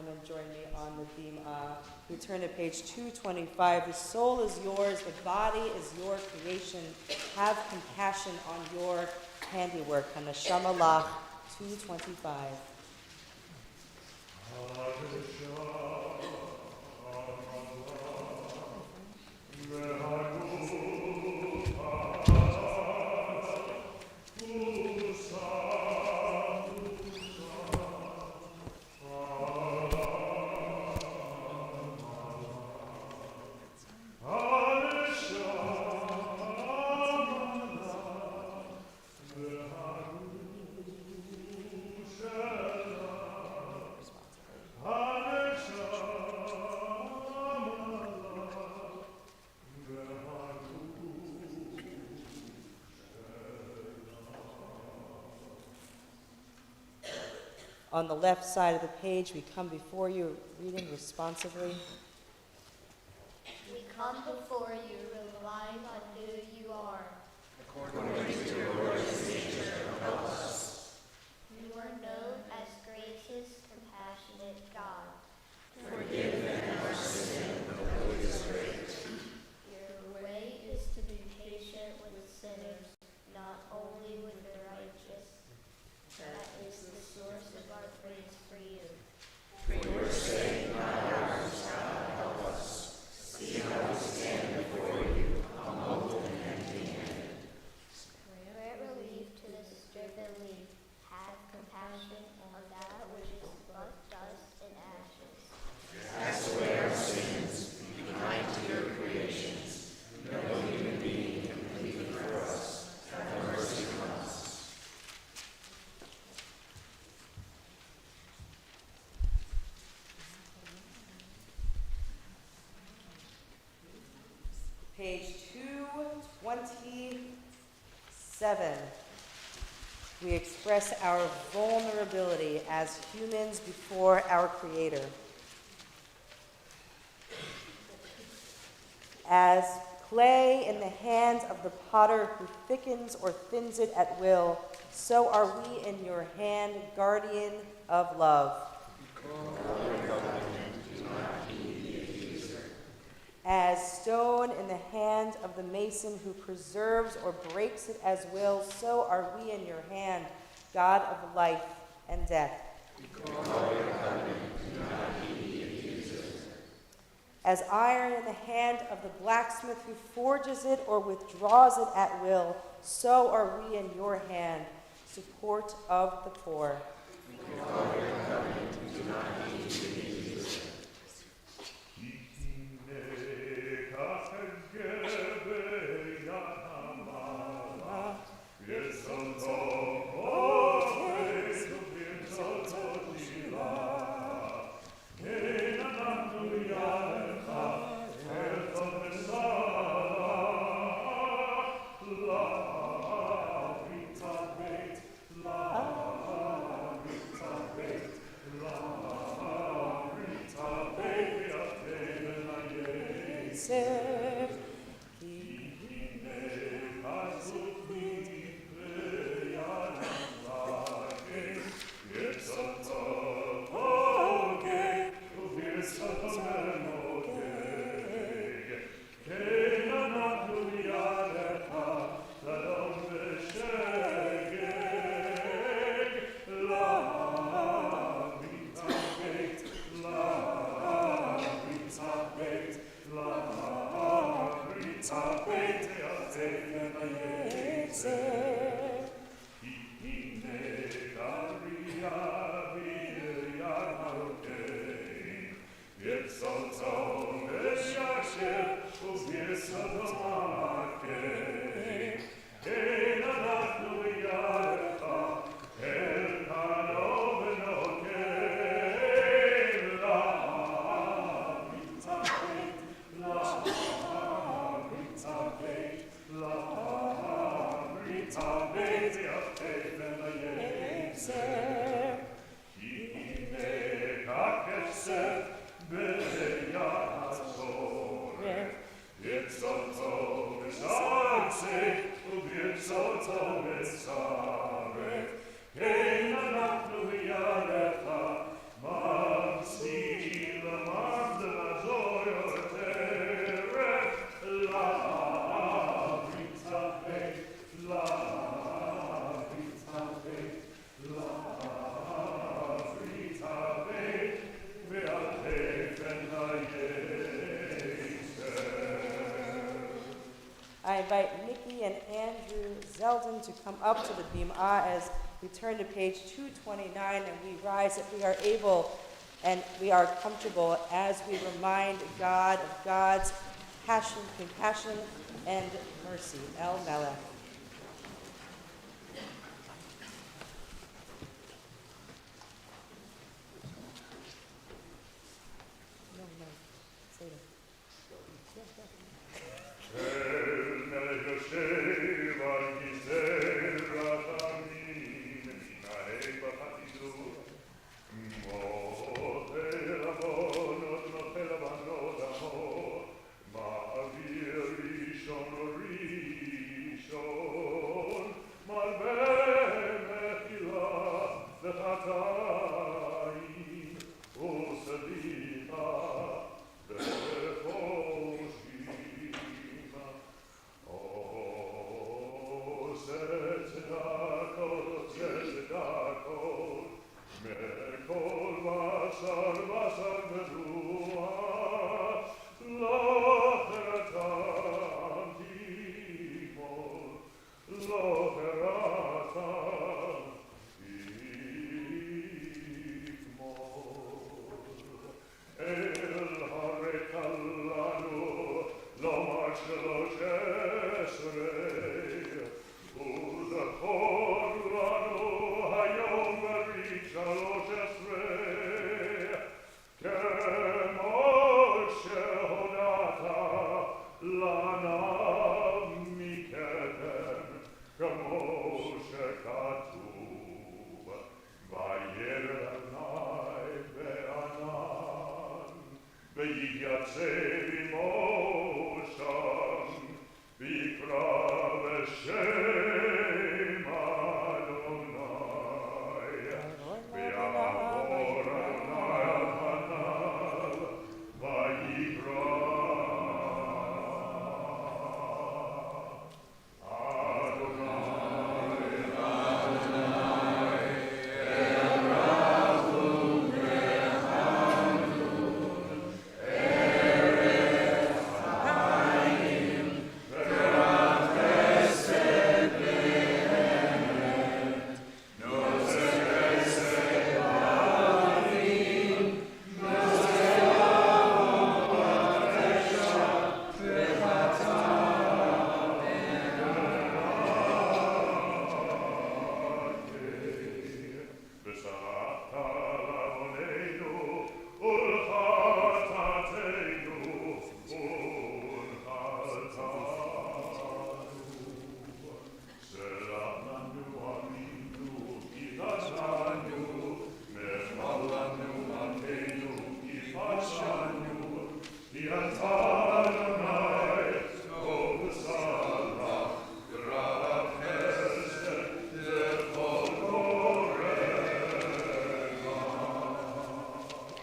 come and join me on the theme. We turn to page 225. The soul is yours, the body is your creation. Have compassion on your handiwork. Hanashama Lach 225. On the left side of the page, we come before you reading responsively. We come before you relying on who you are. You are known as gracious, compassionate God. Your way is to be patient with sinners, not only with the righteous. That is the source of our praise for you. Grant relief to the stricken leaf. Have compassion on that which is but dust and ashes. Page 227. We express our vulnerability as humans before our Creator. As clay in the hands of the potter who thickens or thins it at will, so are we in your hand, guardian of love. As stone in the hand of the mason who preserves or breaks it as will, so are we in your hand, God of life and death. As iron in the hand of the blacksmith who forges it or withdraws it at will, so are we in your hand, support of the poor. See I invite Nikki and Andrew Zeldin to come up to the Bnai as we turn to page 229 and we rise if we are able and we are comfortable as we remind God of God's passion, compassion, and mercy. El Melech. No, say it.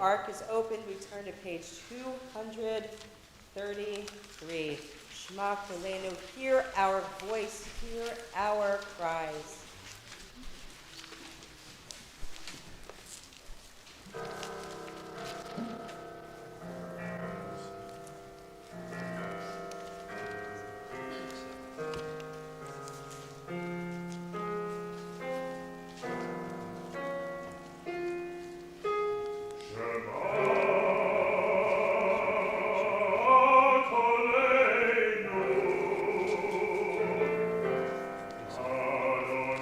Ark is open. We turn to page 233. Shema Kolenu, hear our voice, hear our cries. Adonai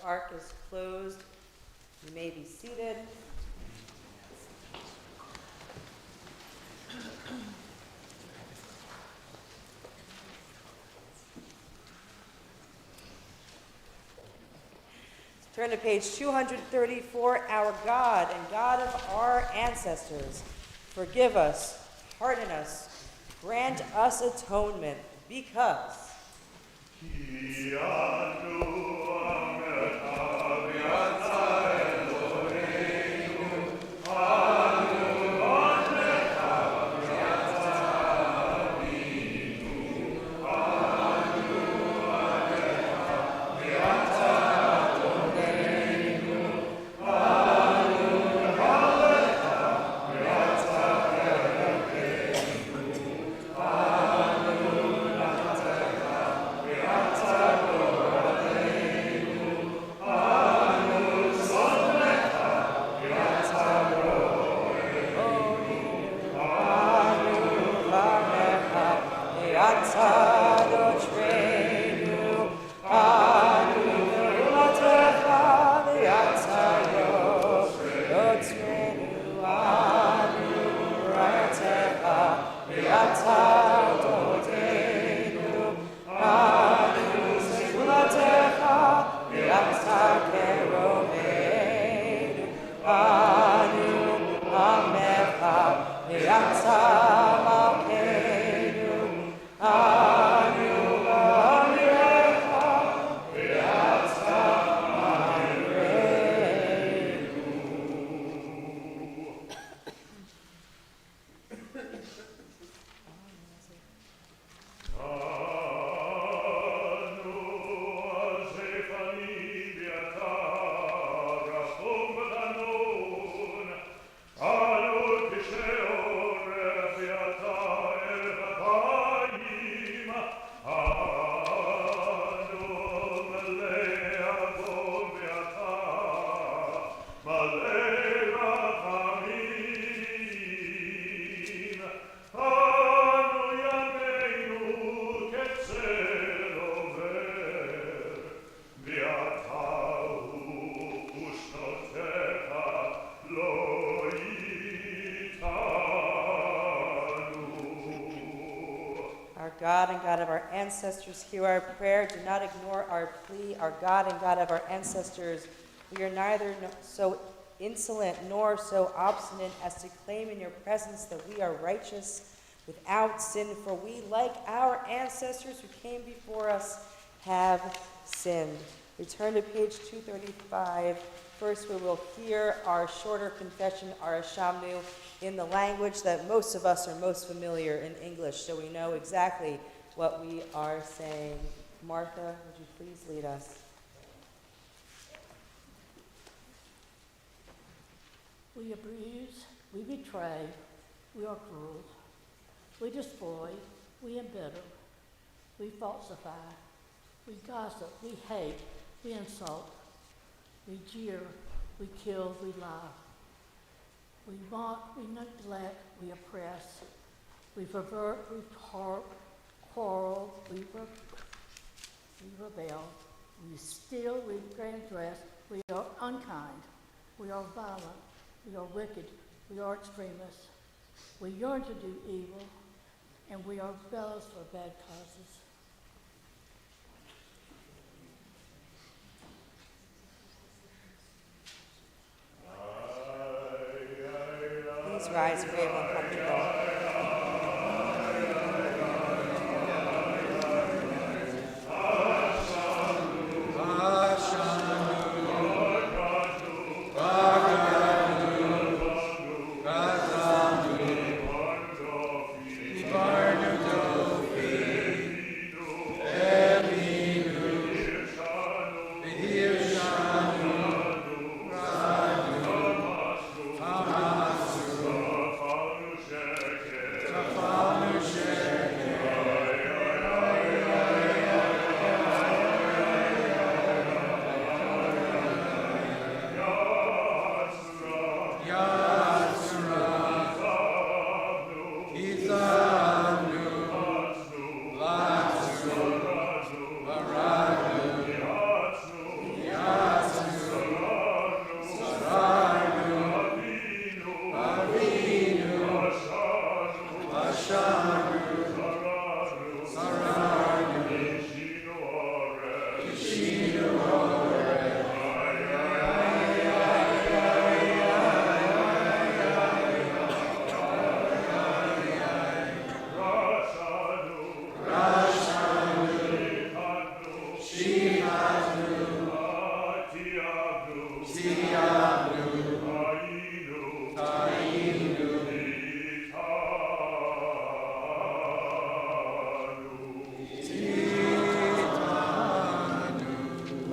ark is closed. You may be seated. Turn to page 234. Our God and God of our ancestors, forgive us, pardon us, grant us atonement, because God and God of our ancestors, hear our prayer. Do not ignore our plea. Our God and God of our ancestors, we are neither so insolent nor so obstinate as to claim in your presence that we are righteous without sin, for we, like our ancestors who came before us, have sinned. Return to page 235. First, we will hear our shorter confession, our Ashamnu, in the language that most of us are most familiar in English, so we know exactly what we are saying. Martha, would you please lead us? We abuse, we betray, we are cruel, we destroy, we embitter, we falsify, we gossip, we hate, we insult, we jeer, we kill, we lie. We mock, we neglect, we oppress, we pervert, we quarrel, we rebel, we steal, we transgress, we are unkind, we are violent, we are wicked, we are extremists, we yearn to do evil, and we are zealous for bad causes. Please rise, grave and comfortable.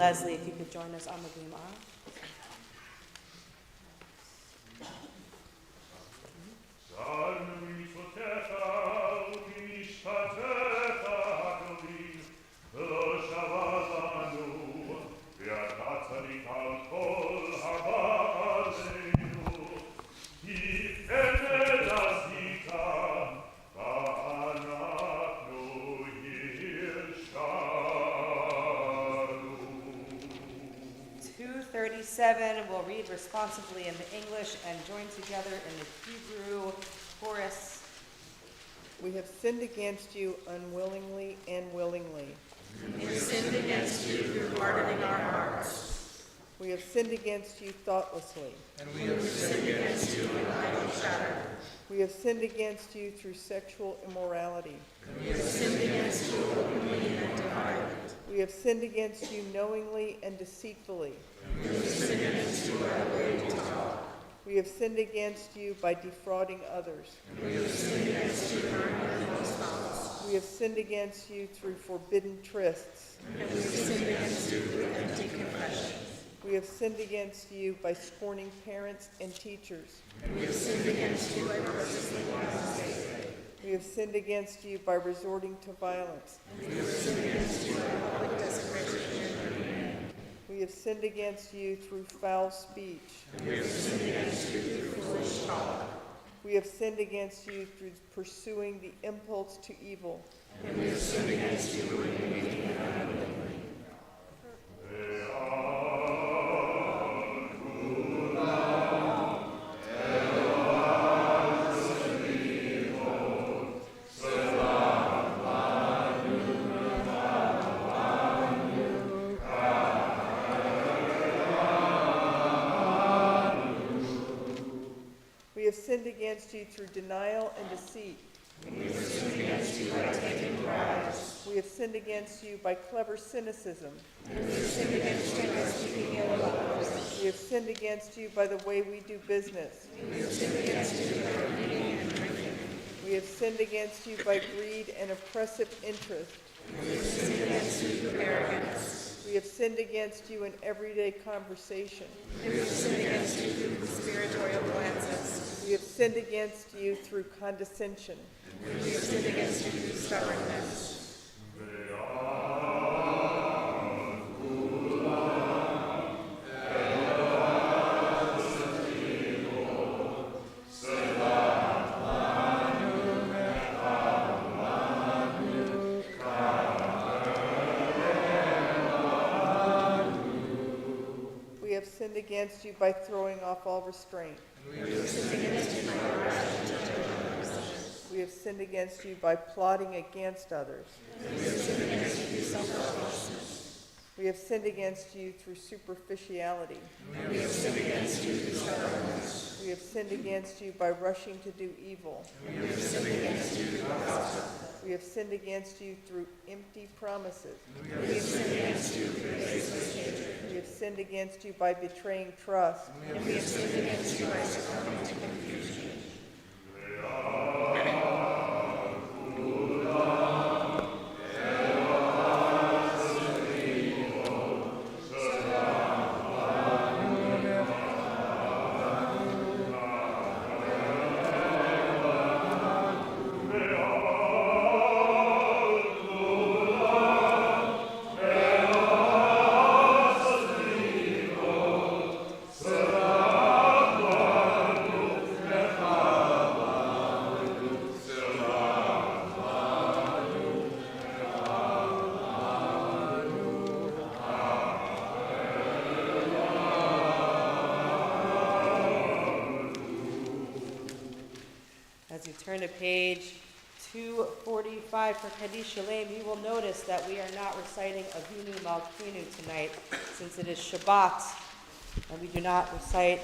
Leslie, if you could join us on the Bnai. We'll read responsively in the English and join together in the Hebrew chorus. We have sinned against you unwillingly and willingly. We have sinned against you through hardening our hearts. We have sinned against you thoughtlessly. And we have sinned against you in idle chatter. We have sinned against you through sexual immorality. And we have sinned against you openly and defiantly. We have sinned against you knowingly and deceitfully. And we have sinned against you by the way to talk. We have sinned against you by defrauding others. And we have sinned against you by our spouse. We have sinned against you through forbidden trysts. And we have sinned against you through empty confessions. We have sinned against you by scorning parents and teachers. And we have sinned against you by purposely lying. We have sinned against you by resorting to violence. And we have sinned against you by public desecration of your name. We have sinned against you through foul speech. And we have sinned against you through foolish talk. We have sinned against you through pursuing the impulse to evil. And we have sinned against you when we made you unwilling. We have sinned against you through denial and deceit. We have sinned against you by taking bribes. We have sinned against you by clever cynicism. And we have sinned against you by speaking ill of others. We have sinned against you by the way we do business. We have sinned against you by eating and drinking. We have sinned against you by greed and oppressive interest. We have sinned against you through arrogance. We have sinned against you in everyday conversation. And we have sinned against you through conspiratorial glances. We have sinned against you through condescension. And we have sinned against you through stubbornness. We have sinned against you by throwing off all restraint. And we have sinned against you by harassing others. We have sinned against you by plotting against others. And we have sinned against you through self-righteousness. We have sinned against you through superficiality. And we have sinned against you through stubbornness. We have sinned against you by rushing to do evil. And we have sinned against you through gossip. We have sinned against you through empty promises. And we have sinned against you through baseless hatred. We have sinned against you by betraying trust. And we have sinned against you by succumbing to confusion. As you turn to page 245 for Kaddish Shalem, you will notice that we are not reciting Avinu Malkeinu tonight, since it is Shabbat, and we do not recite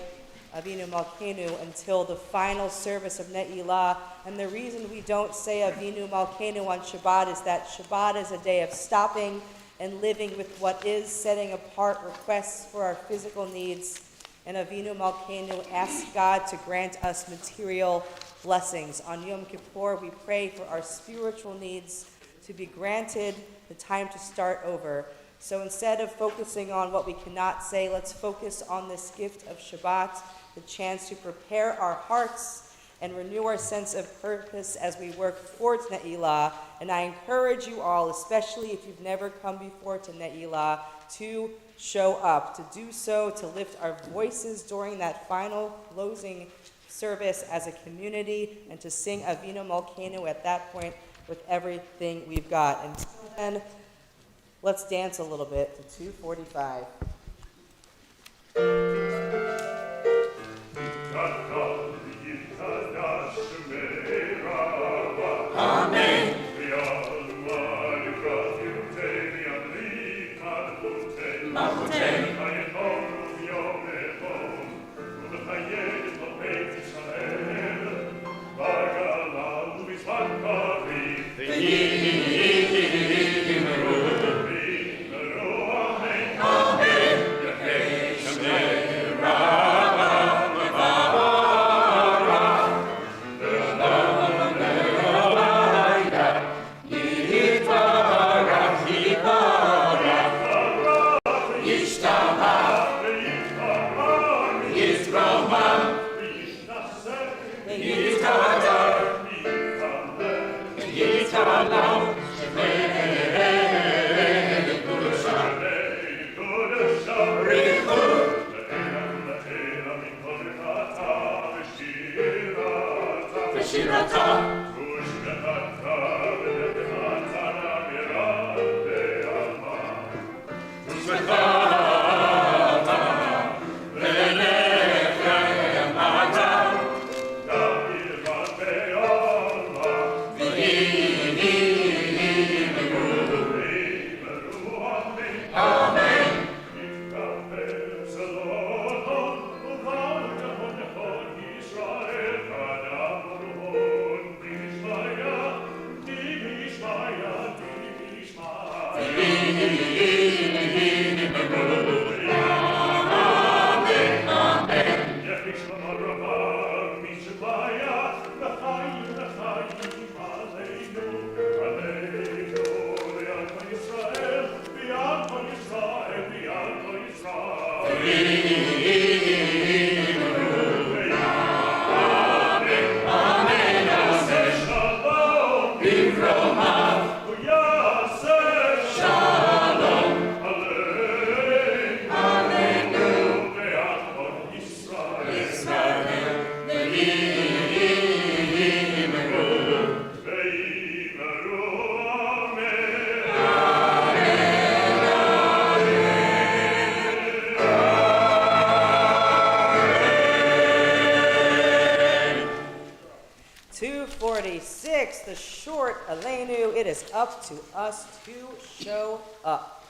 Avinu Malkeinu until the final service of Ne'ilah. And the reason we don't say Avinu Malkeinu on Shabbat is that Shabbat is a day of stopping and living with what is, setting apart requests for our physical needs. And Avinu Malkeinu asks God to grant us material blessings. On Yom Kippur, we pray for our spiritual needs to be granted, the time to start over. So instead of focusing on what we cannot say, let's focus on this gift of Shabbat, the chance to prepare our hearts and renew our sense of purpose as we work towards Ne'ilah. And I encourage you all, especially if you've never come before to Ne'ilah, to show up, to do so, to lift our voices during that final closing service as a community, and to sing Avinu Malkeinu at that point with everything we've got. And then let's dance a little bit to 245. Amen. The short Aleinu, it is up to us to show up.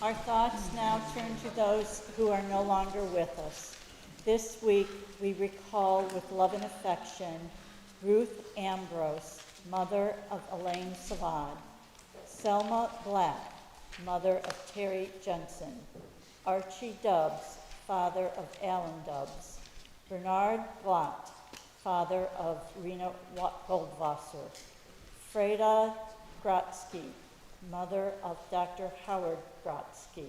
Our thoughts now turn to those who are no longer with us. This week, we recall with love and affection Ruth Ambrose, mother of Elaine Savad, Selma Black, mother of Terry Jensen, Archie Dubbs, father of Alan Dubbs, Bernard Blatt, father of Rena Goldwasser. Freda Grotsky, mother of Dr. Howard Grotsky.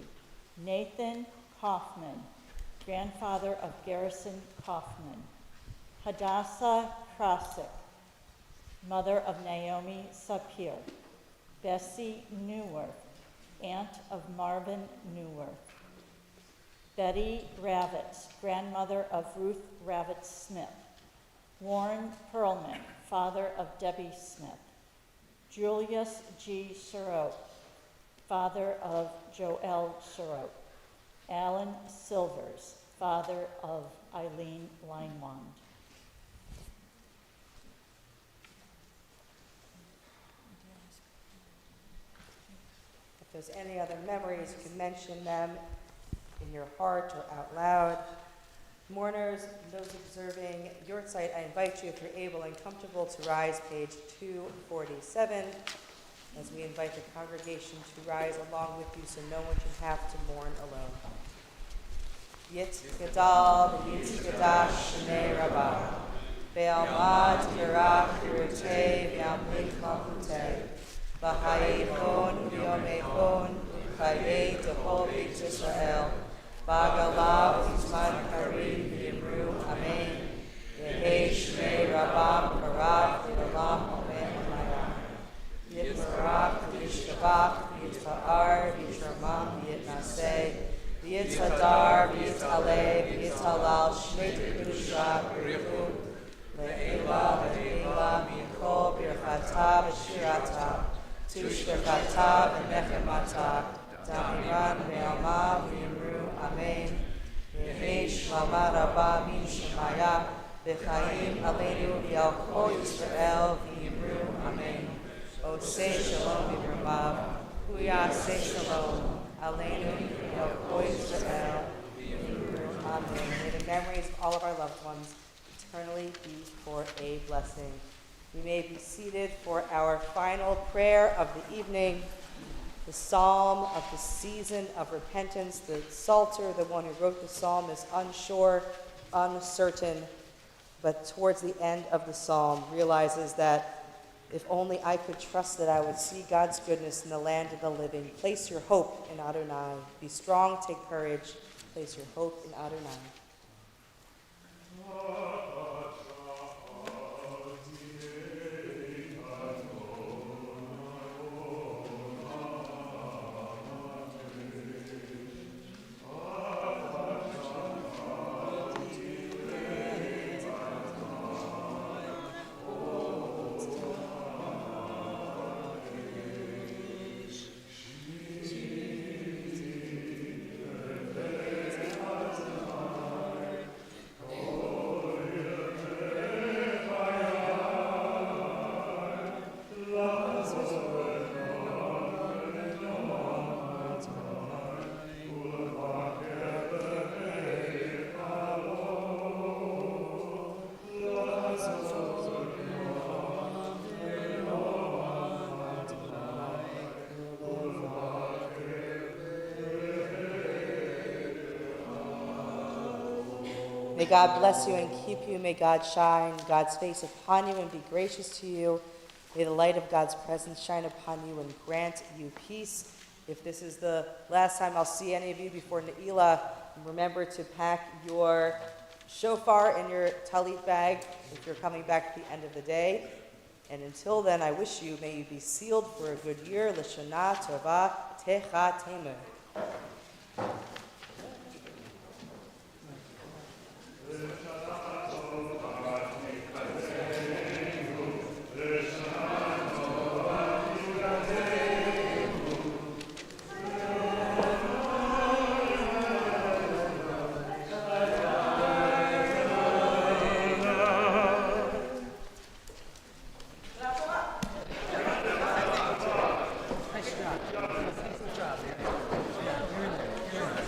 Nathan Kaufman, grandfather of Garrison Kaufman. Hadassah Krasik, mother of Naomi Sapir. Bessie Neuwirth, aunt of Marvin Neuwirth. Betty Ravitz, grandmother of Ruth Ravitz Smith. Warren Perlman, father of Debbie Smith. Julius G. Surratt, father of Joel Surratt. Alan Silvers, father of Eileen Leinwand. If there's any other memories, you can mention them in your heart or out loud. Mourners, those observing your site, I invite you, if you're able and comfortable, to rise, page 247, as we invite the congregation to rise along with you so no one can have to mourn alone. Yit Gadal, Yit Gadash, Shnei Rabbah, Be'almad, Kirach, Kirutei, Ve'amlik Malchutei, B'chayei Yomei Chayei Tehol Beit Yisrael, B'galav Yizman Karim V'yimru, Amen. Yehei Shnei Rabbah, Karat, V'olam, Amen, Amen. Yitzhak, Yishtabach, Yitzha'ar, Yishramam, Yitnaseh, Yitzhadar, Yitzhaleh, Yitzhalal, Shmei Kedusha, B'richu, Le'ela, Le'ela, Mikol, Birchata, B'shirata, Tushbechata, B'nechemata, Damiran, Ve'alma, V'yimru, Amen. Yehei Shlama Rabbah, Min Shemaya, B'chaim, Aleinu, V'yal Kol Yisrael, V'yimru, Amen. Oseh Shalom V'yirmav, Huyaseh Shalom, Aleinu, V'yal Kol Yisrael, V'yimru, Amen. May the memories of all of our loved ones eternally be for a blessing. We may be seated for our final prayer of the evening, the psalm of the season of repentance. The psalter, the one who wrote the psalm, is unsure, uncertain, but towards the end of the psalm realizes that if only I could trust that I would see God's goodness in the land of the living. Place your hope in Adonai. Be strong, take courage. Place your hope in Adonai. May God bless you and keep you. May God shine God's face upon you and be gracious to you. May the light of God's presence shine upon you and grant you peace. If this is the last time I'll see any of you before Ne'ilah, remember to pack your shofar in your talit bag if you're coming back at the end of the day. And until then, I wish you, may you be sealed for a good year. L'shana tova techa temu. Nice job. Nice job. Yeah, you're in there. You're in there.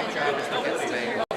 my job is to get the mayor.